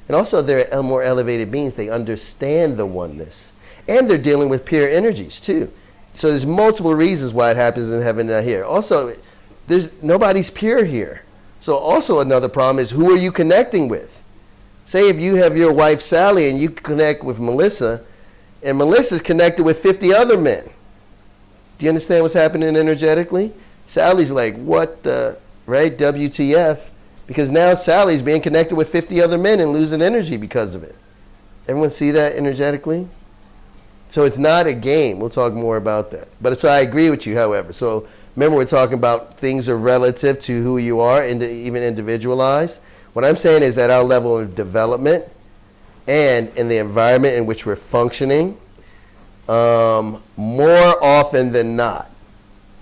And also they're more elevated beings. They understand the oneness. And they're dealing with pure energies too. So there's multiple reasons why it happens in heaven and not here. Also, nobody's pure here. So also another problem is, who are you connecting with? Say if you have your wife Sally and you connect with Melissa, and Melissa's connected with 50 other men. Do you understand what's happening energetically? Sally's like, what the, right? WTF? Because now Sally's being connected with 50 other men and losing energy because of it. Everyone see that energetically? So it's not a game. We'll talk more about that. But so I agree with you, however. So remember, we're talking about things are relative to who you are, and even individualized. What I'm saying is at our level of development and in the environment in which we're functioning, more often than not,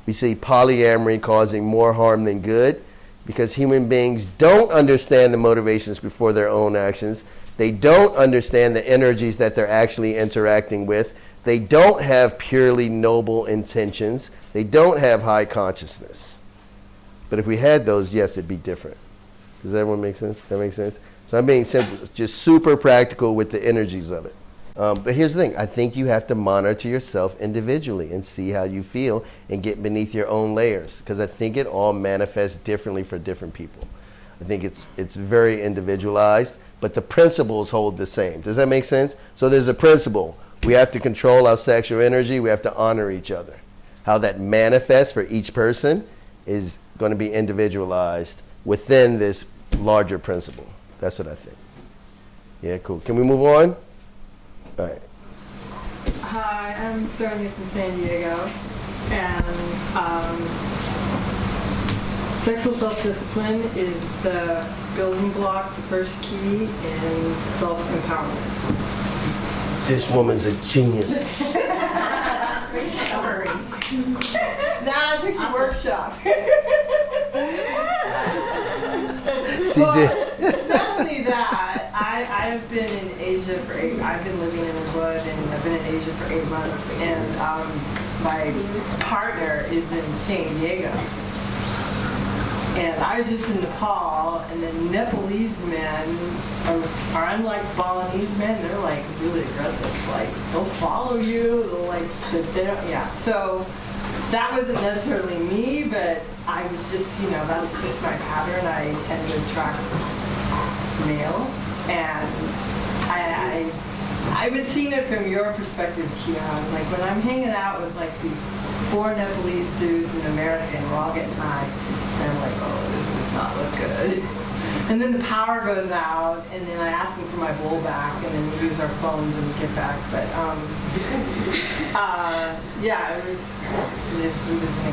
we see polyamory causing more harm than good, because human beings don't understand the motivations before their own actions. They don't understand the energies that they're actually interacting with. They don't have purely noble intentions. They don't have high consciousness. But if we had those, yes, it'd be different. Does everyone make sense? That makes sense? So I'm being simple, just super practical with the energies of it. But here's the thing. I think you have to monitor yourself individually and see how you feel and get beneath your own layers, because I think it all manifests differently for different people. I think it's very individualized, but the principles hold the same. Does that make sense? So there's a principle. We have to control our sexual energy. We have to honor each other. How that manifests for each person is going to be individualized within this larger principle. That's what I think. Yeah, cool. Can we move on? All right. Hi, I'm Sonia from San Diego, and sexual self-discipline is the building block, the first key in self-empowerment. This woman's a genius. Sorry. Nah, I took the workshop. She did. Not only that, I've been in Asia I've been living in the wood, and I've been in Asia for 8 months, and my partner is in San Diego. And I was just in Nepal, and the Nepalese men are unlike Balinese men. They're like really aggressive. Like, they'll follow you. They don't, yeah. So that wasn't necessarily me, but I was just, that's just my pattern. I tend to attract males, and I was seeing it from your perspective, Kian. Like, when I'm hanging out with like these 4 Nepalese dudes in America, and we're all getting high, and I'm like, oh, this does not look good. And then the power goes out, and then I ask them for my bowl back, and then we use our phones and we get back. But yeah, it was an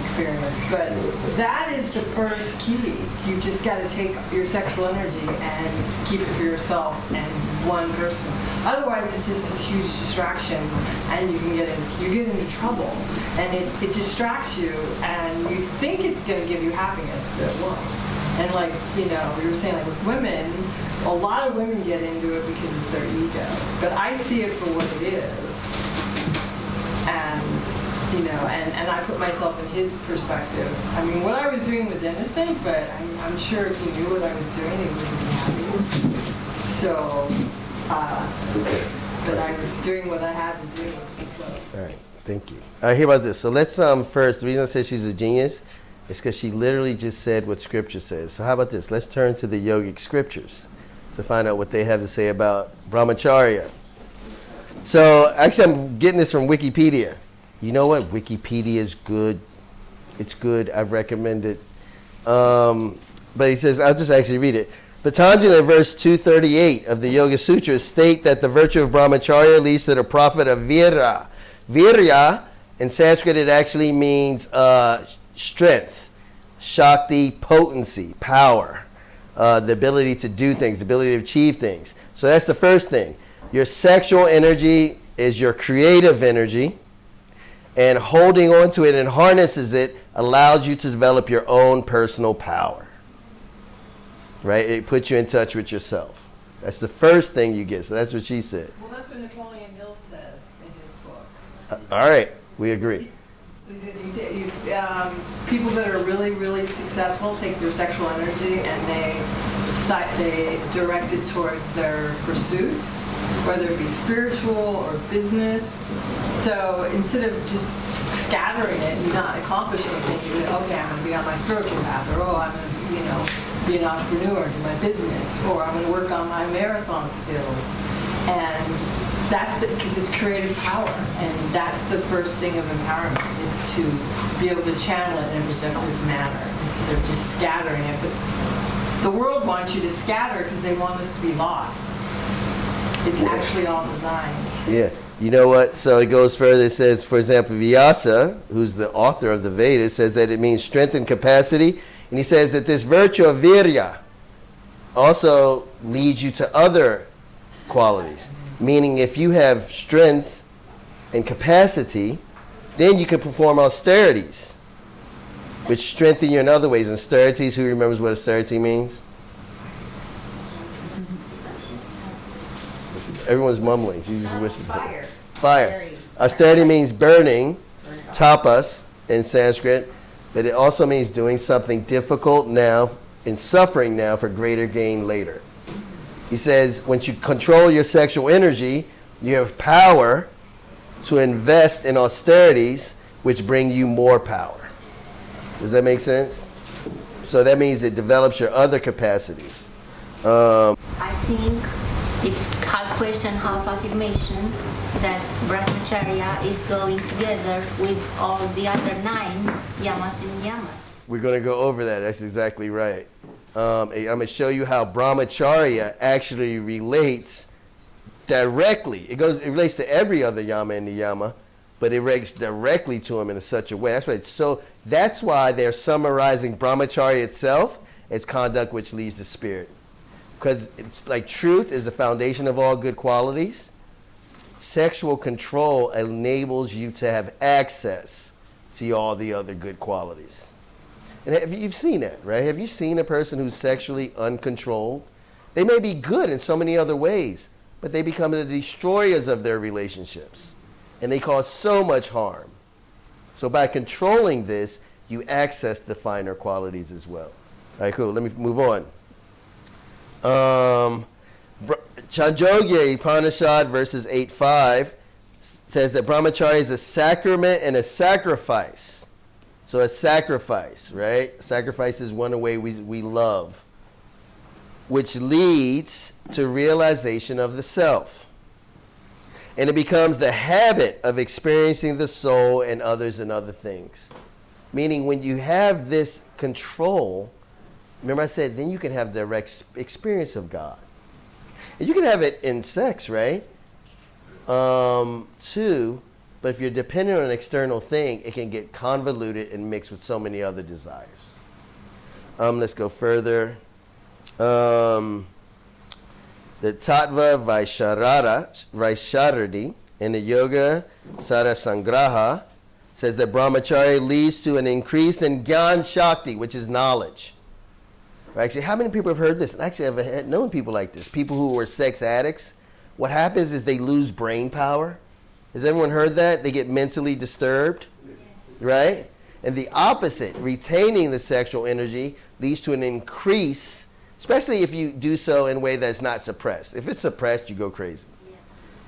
experience. But that is the first key. You just got to take your sexual energy and keep it for yourself and one person. Otherwise, it's just this huge distraction, and you get into trouble, and it distracts you, and you think it's going to give you happiness, but it won't. And like, we were saying, like with women, a lot of women get into it because it's their ego. But I see it for what it is. And, and I put myself in his perspective. I mean, what I was doing was innocent, but I'm sure if he knew what I was doing, he wouldn't be happy. So, but I was doing what I had to do. So. All right, thank you. All right, hear about this. So let's first, the reason I said she's a genius, it's because she literally just said what Scripture says. So how about this? Let's turn to the yogic scriptures to find out what they have to say about Brahmacharya. So actually, I'm getting this from Wikipedia. You know what? Wikipedia is good. It's good. I've recommended. But he says, I'll just actually read it. Patanjali, verse 238 of the Yoga Sutras, state that the virtue of Brahmacharya leads to the profit of virya. Virya, in Sanskrit, it actually means strength, shakti, potency, power, the ability to do things, the ability to achieve things. So that's the first thing. Your sexual energy is your creative energy, and holding on to it and harnesses it allows you to develop your own personal power. right? It puts you in touch with yourself. That's the first thing you get. So that's what she said. Well, that's what Napoleon Hill says in his book. All right, we agree. People that are really, really successful take their sexual energy and they direct it towards their pursuits, whether it be spiritual or business. So instead of just scattering it and not accomplishing anything, you go, okay, I'm going to be on my spiritual path, or I'm going to be an entrepreneur, do my business, or I'm going to work on my marathon skills. And that's because it's creative power, and that's the first thing of empowerment, is to be able to channel it in a productive manner instead of just scattering it. But the world wants you to scatter because they want us to be lost. It's actually all designed. Yeah. You know what? So it goes further. It says, for example, Vyasa, who's the author of the Vedas, says that it means strength and capacity. And he says that this virtue of virya also leads you to other qualities. Meaning if you have strength and capacity, then you can perform austerities, which strengthen you in other ways. Austerities, who remembers what austerity means? Everyone's mumbling. You just whispered. Fire. Fire. Austerity means burning, tapas in Sanskrit, but it also means doing something difficult now and suffering now for greater gain later. He says, once you control your sexual energy, you have power to invest in austerities, which bring you more power. Does that make sense? So that means it develops your other capacities. I think it's half question, half affirmation that Brahmacharya is going together with all the other 9 Yamas and Niyamas. We're going to go over that. That's exactly right. I'm going to show you how Brahmacharya actually relates directly. It relates to every other Yama and Niyama, but it relates directly to him in such a way. That's why they're summarizing Brahmacharya itself as conduct which leads to spirit. Because it's like truth is the foundation of all good qualities. Sexual control enables you to have access to all the other good qualities. And you've seen that, right? Have you seen a person who's sexually uncontrolled? They may be good in so many other ways, but they become the destroyers of their relationships. And they cause so much harm. So by controlling this, you access the finer qualities as well. All right, cool. Let me move on. Chandogya Upanishad verses 8:5 says that Brahmacharya is a sacrament and a sacrifice. So a sacrifice, right? Sacrifice is one way we love, which leads to realization of the self. And it becomes the habit of experiencing the soul and others and other things. Meaning when you have this control, remember I said, then you can have direct experience of God. And you can have it in sex, right? Too. But if you're dependent on an external thing, it can get convoluted and mixed with so many other desires. Let's go further. The Tattva Vaisharati in the Yoga Sarasangraha says that Brahmacharya leads to an increase in Gyan Shakti, which is knowledge. Actually, how many people have heard this? Actually, I've known people like this. People who are sex addicts. What happens is they lose brain power. Has everyone heard that? They get mentally disturbed, right? And the opposite, retaining the sexual energy, leads to an increase, especially if you do so in a way that's not suppressed. If it's suppressed, you go crazy.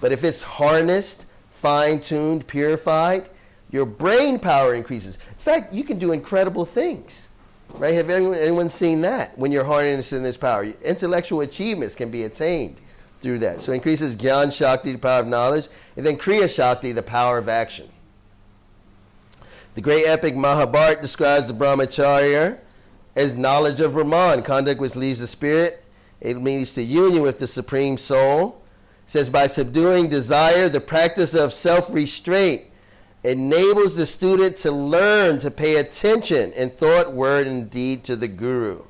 But if it's harnessed, fine-tuned, purified, your brain power increases. In fact, you can do incredible things, right? Have anyone seen that when you're harnessing this power? Intellectual achievements can be attained through that. So it increases Gyan Shakti, the power of knowledge, and then Kriya Shakti, the power of action. The great epic Mahabharata describes the Brahmacharya as knowledge of Brahman, conduct which leads to spirit. It leads to union with the Supreme Soul. It says, by subduing desire, the practice of self-restraint enables the student to learn to pay attention in thought, word, and deed to the Guru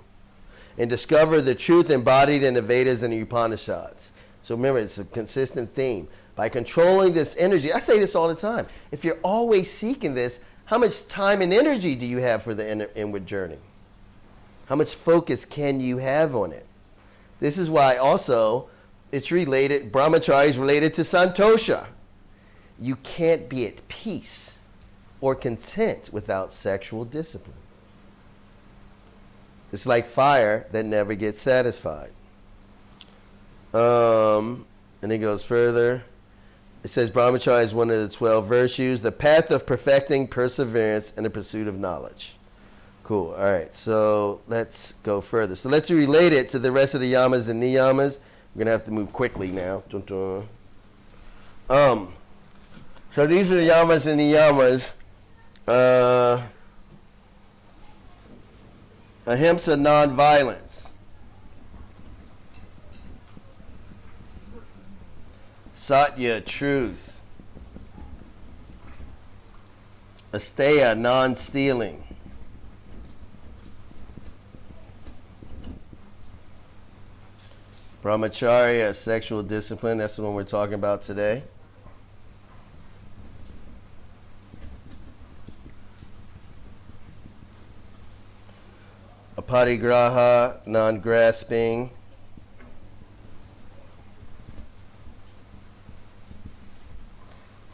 and discover the truth embodied in the Vedas and the Upanishads. So remember, it's a consistent theme. By controlling this energy, I say this all the time, if you're always seeking this, how much time and energy do you have for the inward journey? How much focus can you have on it? This is why also it's related, Brahmacharya is related to Santosha. You can't be at peace or content without sexual discipline. It's like fire that never gets satisfied. And it goes further. It says Brahmacharya is one of the 12 virtues, the path of perfecting perseverance and the pursuit of knowledge. Cool. All right. So let's go further. So let's relate it to the rest of the Yamas and Niyamas. We're going to have to move quickly now. So these are the Yamas and Niyamas. Ahimsa, non-violence. Satya, truth. Asteya, non-stealing. Brahmacharya, sexual discipline. That's the one we're talking about today. Aparigraha, non-grasping.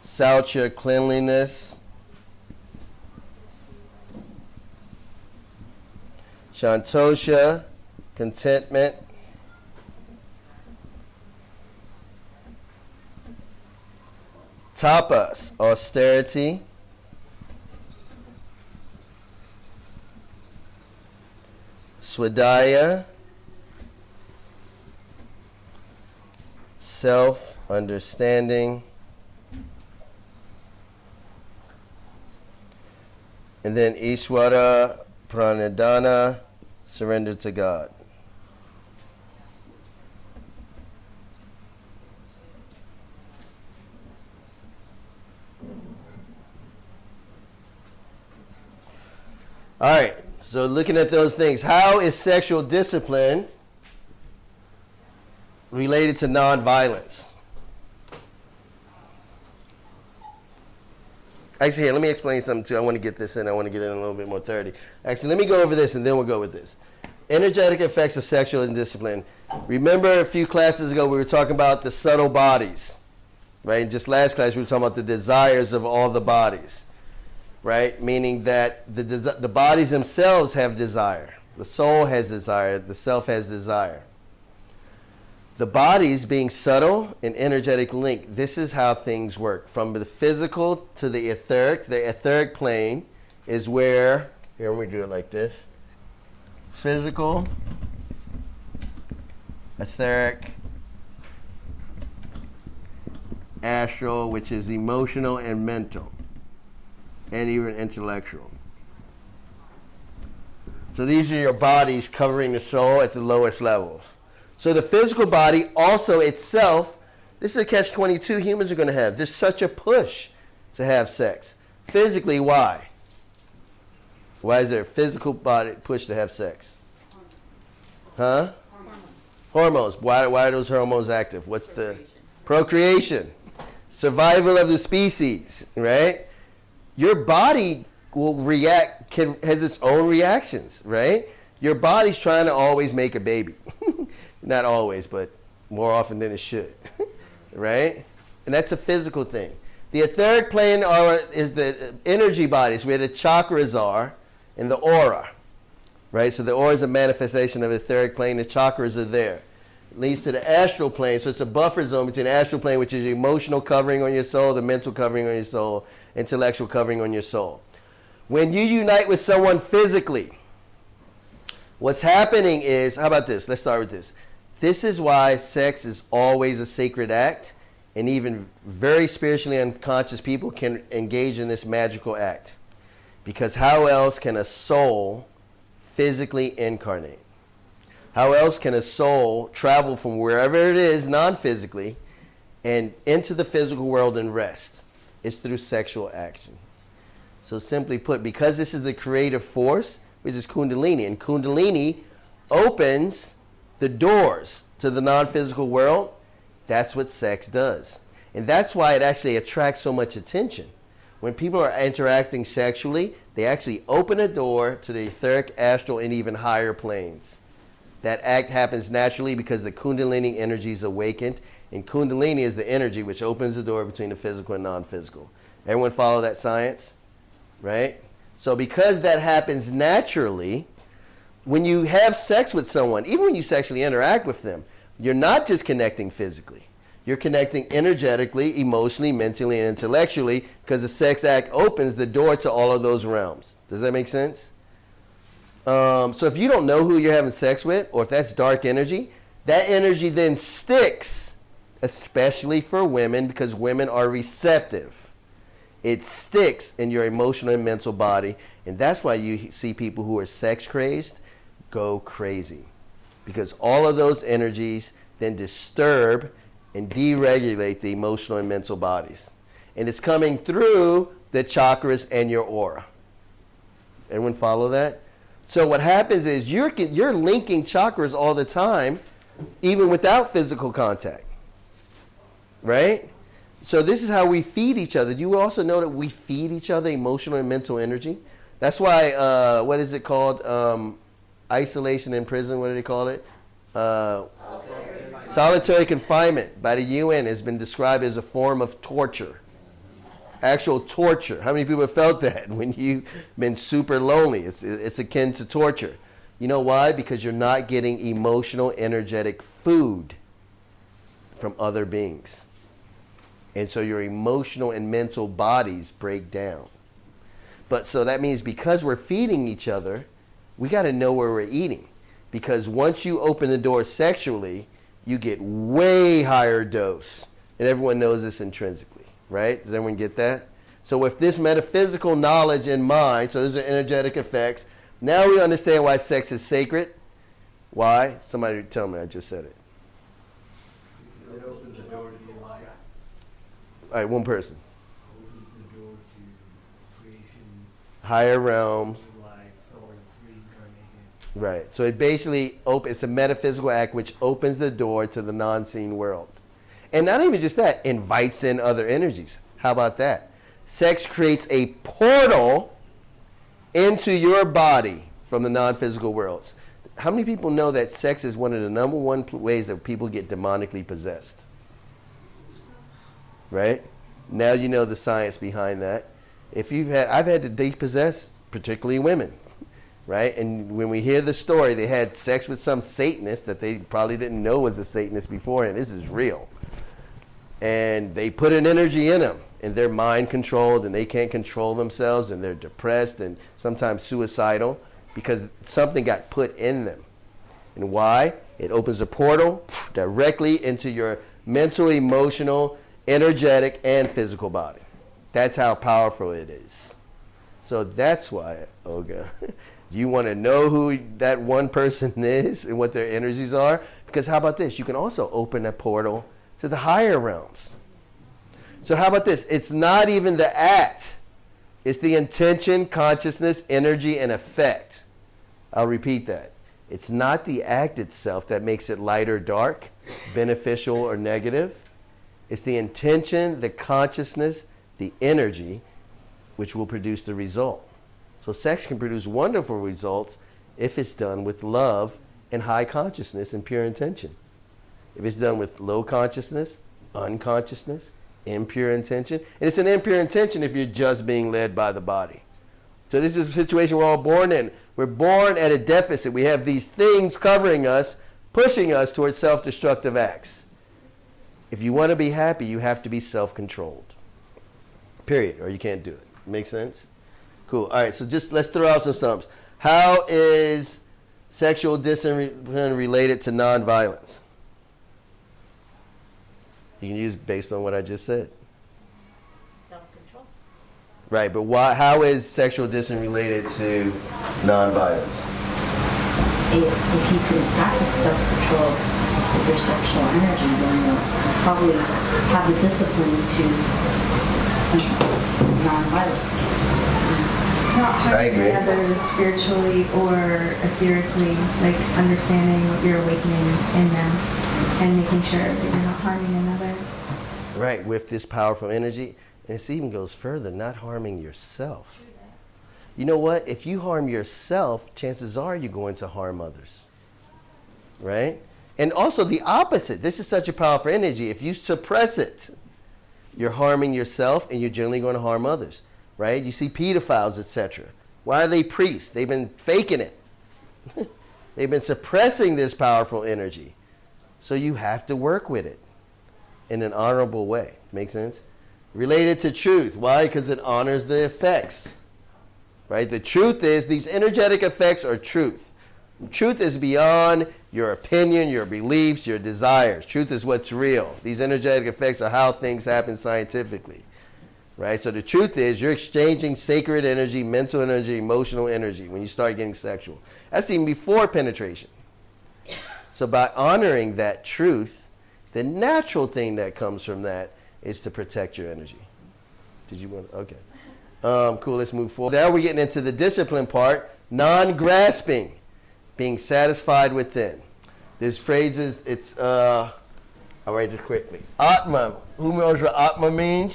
Saucha, cleanliness. Santosha, contentment. Tapas, austerity. Swadhyaya, self-understanding. And then Ishvara, pranadhana, surrender to God. All right, so looking at those things, how is sexual discipline related to nonviolence? Actually, here, let me explain something too. I want to get this in. I want to get in a little bit more clarity. Actually, let me go over this and then we'll go with this. Energetic effects of sexual discipline. Remember a few classes ago we were talking about the subtle bodies, right? In just last class we were talking about the desires of all the bodies, right? Meaning that the bodies themselves have desire. The soul has desire. The self has desire. The bodies being subtle and energetic link, this is how things work. From the physical to the etheric plane is where, here let me do it like this. Physical, etheric, astral, which is emotional and mental, and even intellectual. So these are your bodies covering the soul at the lowest levels. So the physical body also itself, this is a catch-22 humans are going to have. There's such a push to have sex. Physically, why? Why is there a physical body push to have sex? Huh? Hormones. Why are those hormones active? What's the procreation? Survival of the species, right? Your body will react, has its own reactions, right? Your body's trying to always make a baby. Not always, but more often than it should, right? And that's a physical thing. The etheric plane is the energy bodies, where the chakras are, and the aura, right? So the aura is a manifestation of the etheric plane. The chakras are there. It leads to the astral plane. So it's a buffer zone between the astral plane, which is the emotional covering on your soul, the mental covering on your soul, intellectual covering on your soul. When you unite with someone physically, what's happening is, how about this? Let's start with this. This is why sex is always a sacred act, and even very spiritually unconscious people can engage in this magical act. Because how else can a soul physically incarnate? How else can a soul travel from wherever it is, non-physically, and into the physical world and rest? It's through sexual action. So simply put, because this is the creative force, which is Kundalini, and Kundalini opens the doors to the non-physical world, that's what sex does. And that's why it actually attracts so much attention. When people are interacting sexually, They actually open a door to the etheric, astral, and even higher planes. That act happens naturally because the Kundalini energy is awakened, and Kundalini is the energy which opens the door between the physical and non-physical. Everyone follow that science? Right? So because that happens naturally, when you have sex with someone, even when you sexually interact with them, you're not just connecting physically. You're connecting energetically, emotionally, mentally, and intellectually, because the sex act opens the door to all of those realms. Does that make sense? So if you don't know who you're having sex with, or if that's dark energy, that energy then sticks, especially for women, because women are receptive. It sticks in your emotional and mental body, and that's why you see people who are sex crazed go crazy, because all of those energies then disturb and deregulate the emotional and mental bodies. And it's coming through the chakras and your aura. Everyone follow that? So what happens is you're linking chakras all the time, even without physical contact. Right? So this is how we feed each other. Do you also know that we feed each other emotional and mental energy? That's why, what is it called? Isolation in prison, what do they call it? Solitary confinement by the UN has been described as a form of torture. Actual torture. How many people have felt that when you've been super lonely? It's akin to torture. You know why? Because you're not getting emotional, energetic food from other beings. And so your emotional and mental bodies break down. But so that means because we're feeding each other, we got to know where we're eating. Because once you open the door sexually, you get way higher dose. And everyone knows this intrinsically, right? Does everyone get that? So with this metaphysical knowledge in mind, so those are energetic effects, now we understand why sex is sacred. Why? Somebody tell me, I just said it. It opens the door to your life. All right, one person. It opens the door to creation, Higher realms. life, souls, reincarnated. Right. So it basically it's a metaphysical act which opens the door to the non-seen world. And not even just that, invites in other energies. How about that? Sex creates a portal into your body from the non-physical worlds. How many people know that sex is one of the number one ways that people get demonically possessed? Right? Now you know the science behind that. I've had to depossess particularly women. Right? And when we hear the story, they had sex with some Satanist that they probably didn't know was a Satanist before, and this is real. And they put an energy in them, and they're mind controlled, and they can't control themselves, and they're depressed and sometimes suicidal because something got put in them. And why? It opens a portal directly into your mental, emotional, energetic, and physical body. That's how powerful it is. So that's why, Olga, you want to know who that one person is and what their energies are? Because how about this? You can also open a portal to the higher realms. So how about this? It's not even the act. It's the intention, consciousness, energy, and effect. I'll repeat that. It's not the act itself that makes it light or dark, beneficial or negative. It's the intention, the consciousness, the energy, which will produce the result. So sex can produce wonderful results if it's done with love and high consciousness and pure intention. If it's done with low consciousness, unconsciousness, impure intention, and it's an impure intention if you're just being led by the body. So this is a situation we're all born in. We're born at a deficit. We have these things covering us, pushing us towards self-destructive acts. If you want to be happy, you have to be self-controlled. Period. Or you can't do it. Make sense? Cool. All right, so just let's throw out some sums. How is sexual discipline related to nonviolence? You can use based on what I just said. Self-control. Right, but how is sexual discipline related to nonviolence? If you can practice self-control with your sexual energy, then you'll probably have the discipline to non-violent. Not harming others spiritually or etherically, like understanding what you're awakening in them and making sure that you're not harming another. Right, with this powerful energy. And it even goes further, not harming yourself. you know what? If you harm yourself, chances are you're going to harm others. Right? And also the opposite. This is such a powerful energy. If you suppress it, you're harming yourself and you're generally going to harm others. Right? You see pedophiles, etc. Why are they priests? They've been faking it. They've been suppressing this powerful energy. So you have to work with it in an honorable way. Make sense? Related to truth. Why? Because it honors the effects. Right? The truth is, these energetic effects are truth. Truth is beyond your opinion, your beliefs, your desires. Truth is what's real. These energetic effects are how things happen scientifically. Right? So the truth is, you're exchanging sacred energy, mental energy, emotional energy when you start getting sexual. That's even before penetration. So by honoring that truth, the natural thing that comes from that is to protect your energy. Did you want to? Okay. Cool, let's move forward. Now we're getting into the discipline part. Non-grasping. Being satisfied within. This phrase is, I'll write it quickly. Atma. Who knows what Atma means?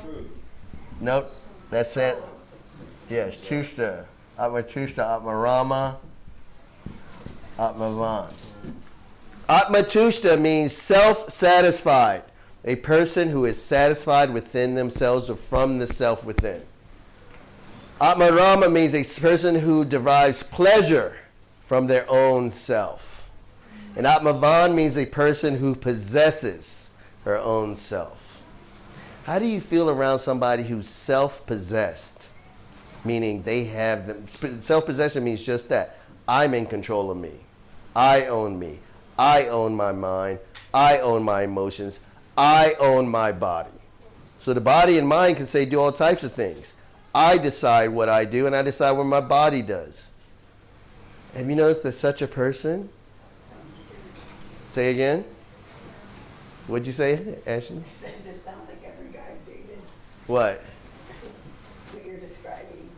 Truth. Nope. That's it. Yes, Tushta. Atma Tushta, Atma Rama, Atma Van. Atma Tushta means self-satisfied. A person who is satisfied within themselves or from the self within. Atma Rama means a person who derives pleasure from their own self. And Atma Van means a person who possesses her own self. How do you feel around somebody who's self-possessed? Meaning they have them. Self-possession means just that. I'm in control of me. I own me. I own my mind. I own my emotions. I own my body. So the body and mind can say do all types of things. I decide what I do and I decide what my body does. Have you noticed that such a person? Say again? What'd you say, Ashley? This sounds like every guy I've dated. What? What you're describing.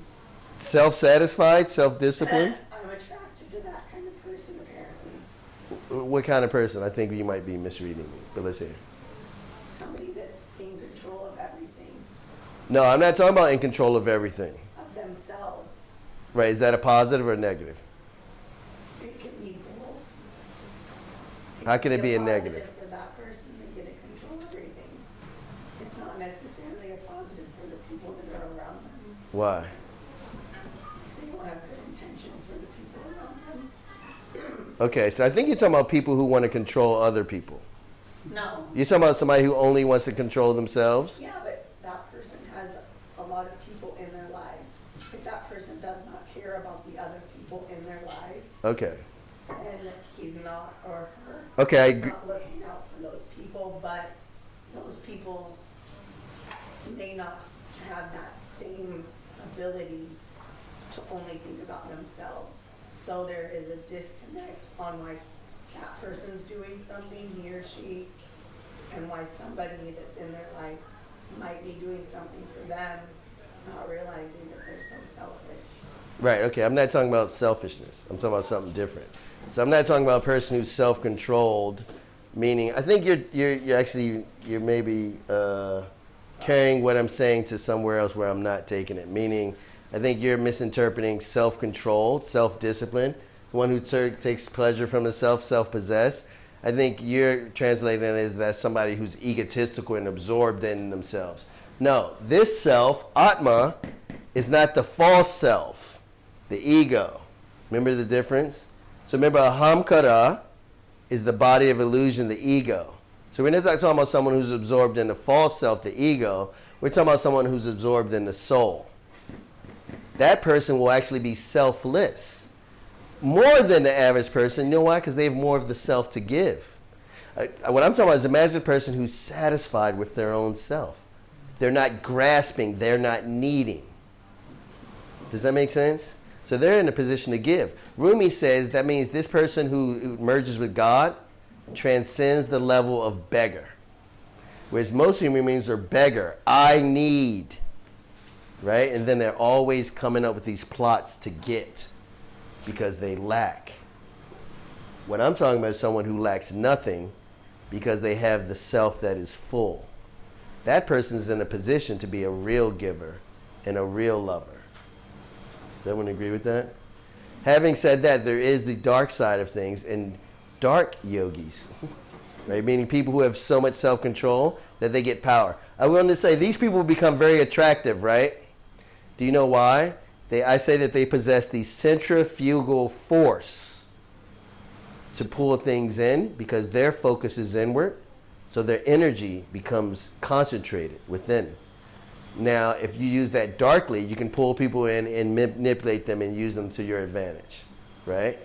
Self-satisfied, self-disciplined? I'm attracted to that kind of person, apparently. What kind of person? I think you might be misreading me, but let's hear. Somebody that's in control of everything. No, I'm not talking about in control of everything. Of themselves. Right, is that a positive or a negative? It can be both. How can it be a positive negative? for that person, they get to control everything. It's not necessarily a positive for the people that are around them. Why? They don't have good intentions for the people around them. Okay, so I think you're talking about people who want to control other people. No. You're talking about somebody who only wants to control themselves? Yeah, but that person has a lot of people in their lives. If that person does not care about the other people in their lives, Okay. and he's not, or her, Okay, I he's agree. not looking out for those people, but those people may not have that same ability to only think about themselves. So there is a disconnect on why that person's doing something, he or she, and why somebody that's in their life might be doing something for them, not realizing that they're so selfish. Right, okay, I'm not talking about selfishness. I'm talking about something different. So I'm not talking about a person who's self-controlled, meaning, I think you're maybe carrying what I'm saying to somewhere else where I'm not taking it. Meaning, I think you're misinterpreting self-controlled, self-discipline, the one who takes pleasure from the self, self-possessed. I think you're translating it as that somebody who's egotistical and absorbed in themselves. No, this self, Atma, is not the false self, the ego. Remember the difference? So remember, Ahamkara is the body of illusion, the ego. So we're not talking about someone who's absorbed in the false self, the ego. We're talking about someone who's absorbed in the soul. That person will actually be selfless. More than the average person. You know why? Because they have more of the self to give. What I'm talking about is imagine a person who's satisfied with their own self. They're not grasping. They're not needing. Does that make sense? So they're in a position to give. Rumi says that means this person who merges with God transcends the level of beggar. Whereas most human beings are beggar. I need. Right? And then they're always coming up with these plots to get because they lack. What I'm talking about is someone who lacks nothing because they have the self that is full. That person is in a position to be a real giver and a real lover. Everyone agree with that? Having said that, there is the dark side of things, and dark yogis, right? Meaning people who have so much self-control that they get power. I want to say these people become very attractive, right? Do you know why? I say that they possess the centrifugal force to pull things in because their focus is inward, so their energy becomes concentrated within. Now, if you use that darkly, you can pull people in and manipulate them and use them to your advantage, right?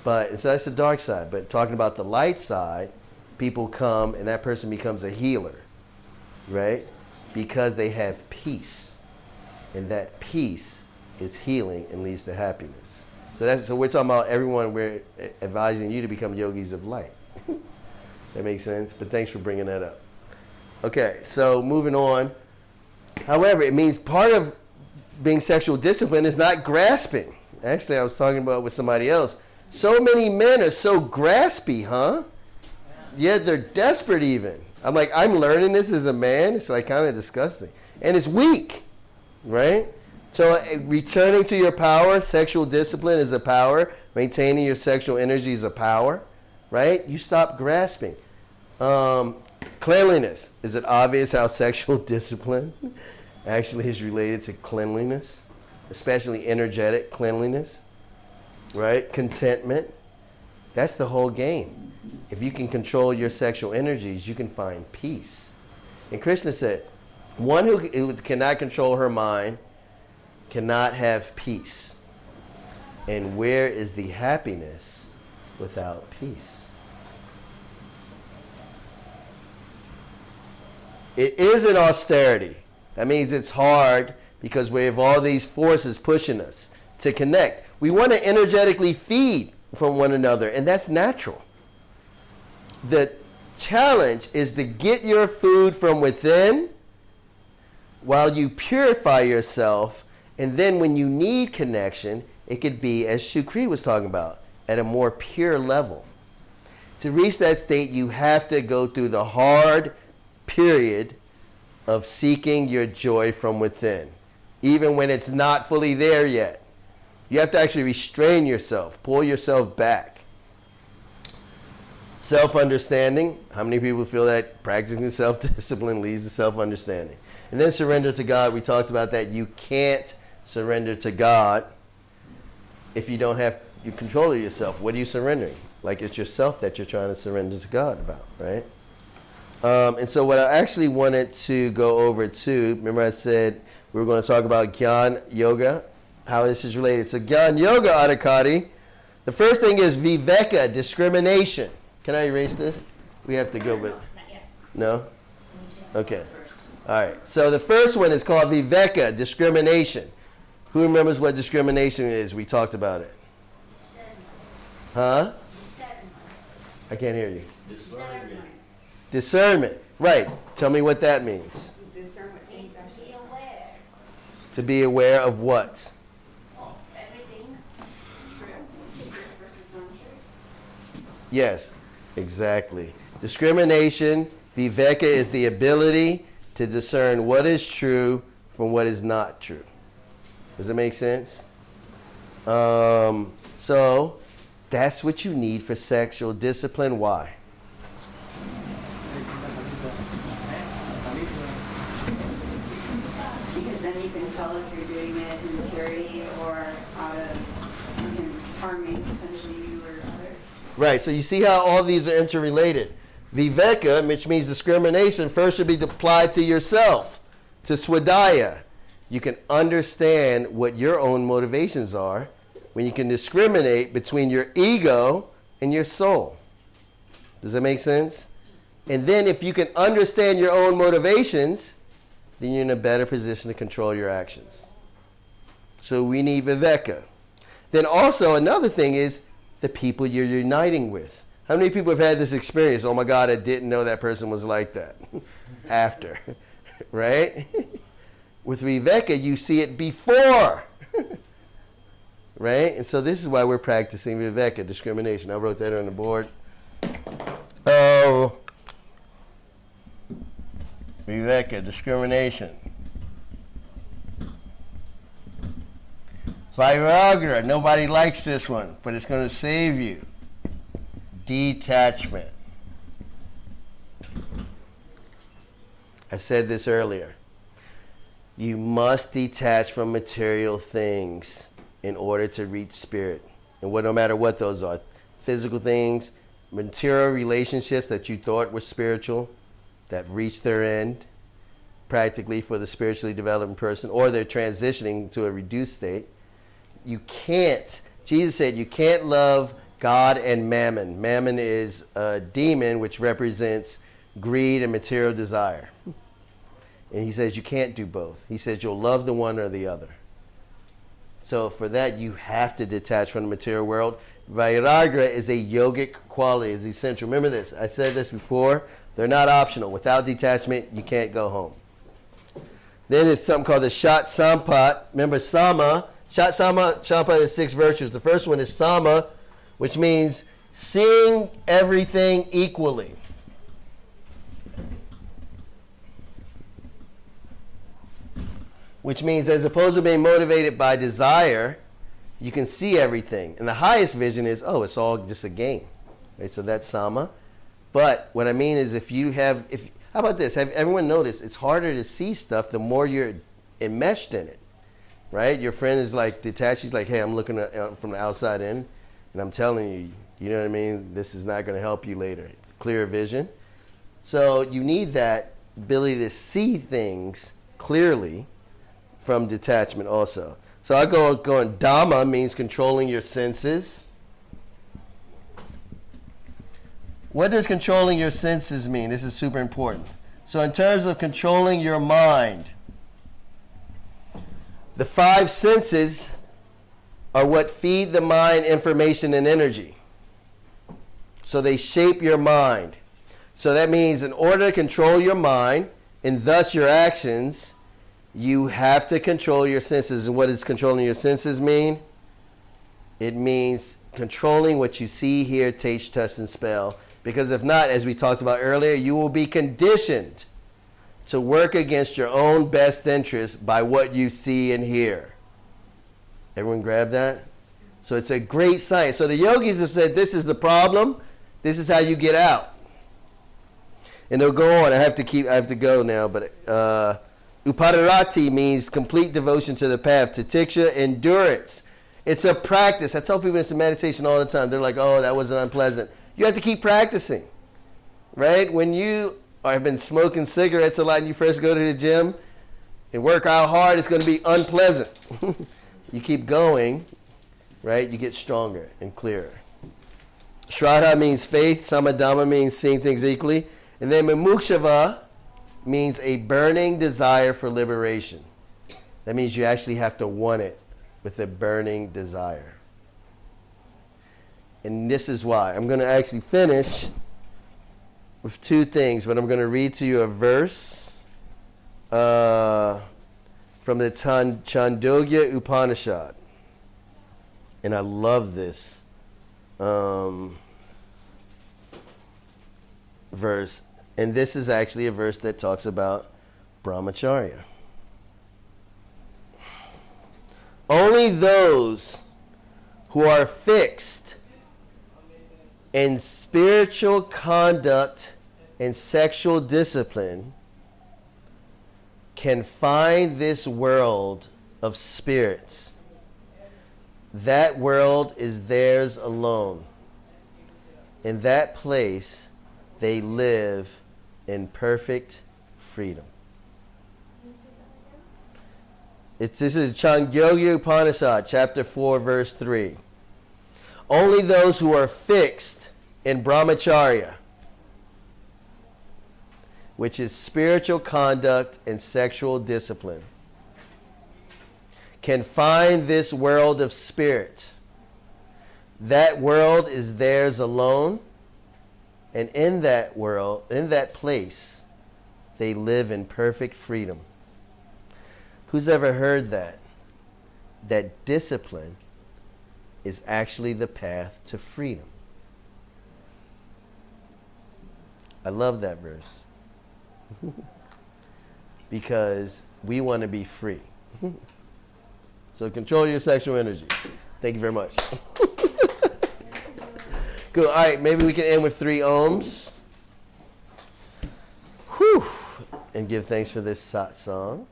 But so that's the dark side. But talking about the light side, people come and that person becomes a healer, right? Because they have peace, and that peace is healing and leads to happiness. So we're talking about everyone. We're advising you to become yogis of light. That makes sense. But thanks for bringing that up. Okay, so moving on. However, it means part of being sexual discipline is not grasping. Actually, I was talking about with somebody else. So many men are so graspy, huh? Yeah, they're desperate even. I'm like, I'm learning this as a man. It's like kind of disgusting. And it's weak, right? So returning to your power, sexual discipline is a power. Maintaining your sexual energy is a power, right? You stop grasping. Cleanliness. Is it obvious how sexual discipline actually is related to cleanliness? Especially energetic cleanliness, right? Contentment. That's the whole game. If you can control your sexual energies, you can find peace. And Krishna said, one who cannot control her mind cannot have peace. And where is the happiness without peace? It is an austerity. That means it's hard because we have all these forces pushing us to connect. We want to energetically feed from one another, and that's natural. The challenge is to get your food from within while you purify yourself, and then when you need connection, it could be, as Shukri was talking about, at a more pure level. To reach that state, you have to go through the hard period of seeking your joy from within, even when it's not fully there yet. You have to actually restrain yourself, pull yourself back. Self-understanding. How many people feel that practicing self-discipline leads to self-understanding? And then surrender to God. We talked about that. You can't surrender to God if you don't have you control of yourself. What are you surrendering? Like it's yourself that you're trying to surrender to God about, right? And so what I actually wanted to go over to, remember I said we were going to talk about Jnana Yoga, how this is related. So Jnana Yoga, Adhikari, the first thing is Viveka, discrimination. Can I erase this? We have to go with... No? Okay. All right. So the first one is called Viveka, discrimination. Who remembers what discrimination is? We talked about it. Huh? I can't hear you. Discernment. Right. Tell me what that means. Discern what things actually be aware. To be aware of what? Everything. True versus non-true. Yes, exactly. Discrimination, viveka, is the ability to discern what is true from what is not true. Does it make sense? So that's what you need for sexual discipline. Why? Because then you can tell if you're doing it in purity or out of harming potentially you or others. Right, so you see how all these are interrelated. Viveka, which means discrimination, first should be applied to yourself, to swadhyaya. You can understand what your own motivations are when you can discriminate between your ego and your soul. Does that make sense? And then if you can understand your own motivations, then you're in a better position to control your actions. So we need viveka. Then also another thing is the people you're uniting with. How many people have had this experience? Oh my God, I didn't know that person was like that. After, right? With viveka, you see it before. Right? And so this is why we're practicing viveka, discrimination. I wrote that on the board. Oh, viveka, discrimination. Vairagra, nobody likes this one, but it's going to save you. Detachment. I said this earlier. You must detach from material things in order to reach spirit. And no matter what those are, physical things, material relationships that you thought were spiritual, that reached their end, practically for the spiritually developed person, or they're transitioning to a reduced state. You can't, Jesus said, you can't love God and mammon. Mammon is a demon which represents greed and material desire. And he says you can't do both. He says you'll love the one or the other. So for that, you have to detach from the material world. Vairagra is a yogic quality, is essential. Remember this, I said this before, they're not optional. Without detachment, you can't go home. Then it's something called the Shat Sampat. Remember Sama, Shat Sampat is 6 virtues. The first one is Sama, which means seeing everything equally. Which means as opposed to being motivated by desire, you can see everything. And the highest vision is, oh, it's all just a game. Right? So that's Sama. But what I mean is how about this? Have everyone noticed it's harder to see stuff the more you're enmeshed in it, right? Your friend is like detached. He's like, hey, I'm looking from the outside in, and I'm telling you, you know what I mean? This is not going to help you later. Clear vision. So you need that ability to see things clearly from detachment also. So I go on Dhamma means controlling your senses. What does controlling your senses mean? This is super important. So in terms of controlling your mind, the 5 senses are what feed the mind information and energy. So they shape your mind. So that means in order to control your mind and thus your actions, you have to control your senses. And what does controlling your senses mean? It means controlling what you see, hear, taste, touch, and smell. Because if not, as we talked about earlier, you will be conditioned to work against your own best interest by what you see and hear. Everyone grab that? So it's a great science. So the yogis have said this is the problem. This is how you get out. And they'll go on. I have to go now, but Upadarati means complete devotion to the path. Titiksha, endurance. It's a practice. I tell people it's a meditation all the time. They're like, oh, that wasn't unpleasant. You have to keep practicing, right? When you have been smoking cigarettes a lot and you first go to the gym and work out hard, it's going to be unpleasant. You keep going, right? You get stronger and clearer. Shraddha means faith. Samadhamma means seeing things equally. And then Mumukshava means a burning desire for liberation. That means you actually have to want it with a burning desire. And this is why. I'm going to actually finish with 2 things, but I'm going to read to you a verse from the Chandogya Upanishad. And I love this verse. And this is actually a verse that talks about Brahmacharya. Only those who are fixed in spiritual conduct and sexual discipline can find this world of spirits. That world is theirs alone. In that place, they live in perfect freedom. This is Chandogya Upanishad, chapter 4, verse 3. Only those who are fixed in Brahmacharya, which is spiritual conduct and sexual discipline, can find this world of spirit. That world is theirs alone. And in that world, in that place, they live in perfect freedom. Who's ever heard that? That discipline is actually the path to freedom. I love that verse. Because we want to be free. So control your sexual energy. Thank you very much. Cool. All right, maybe we can end with 3 ohms. Whew. And give thanks for this satsang.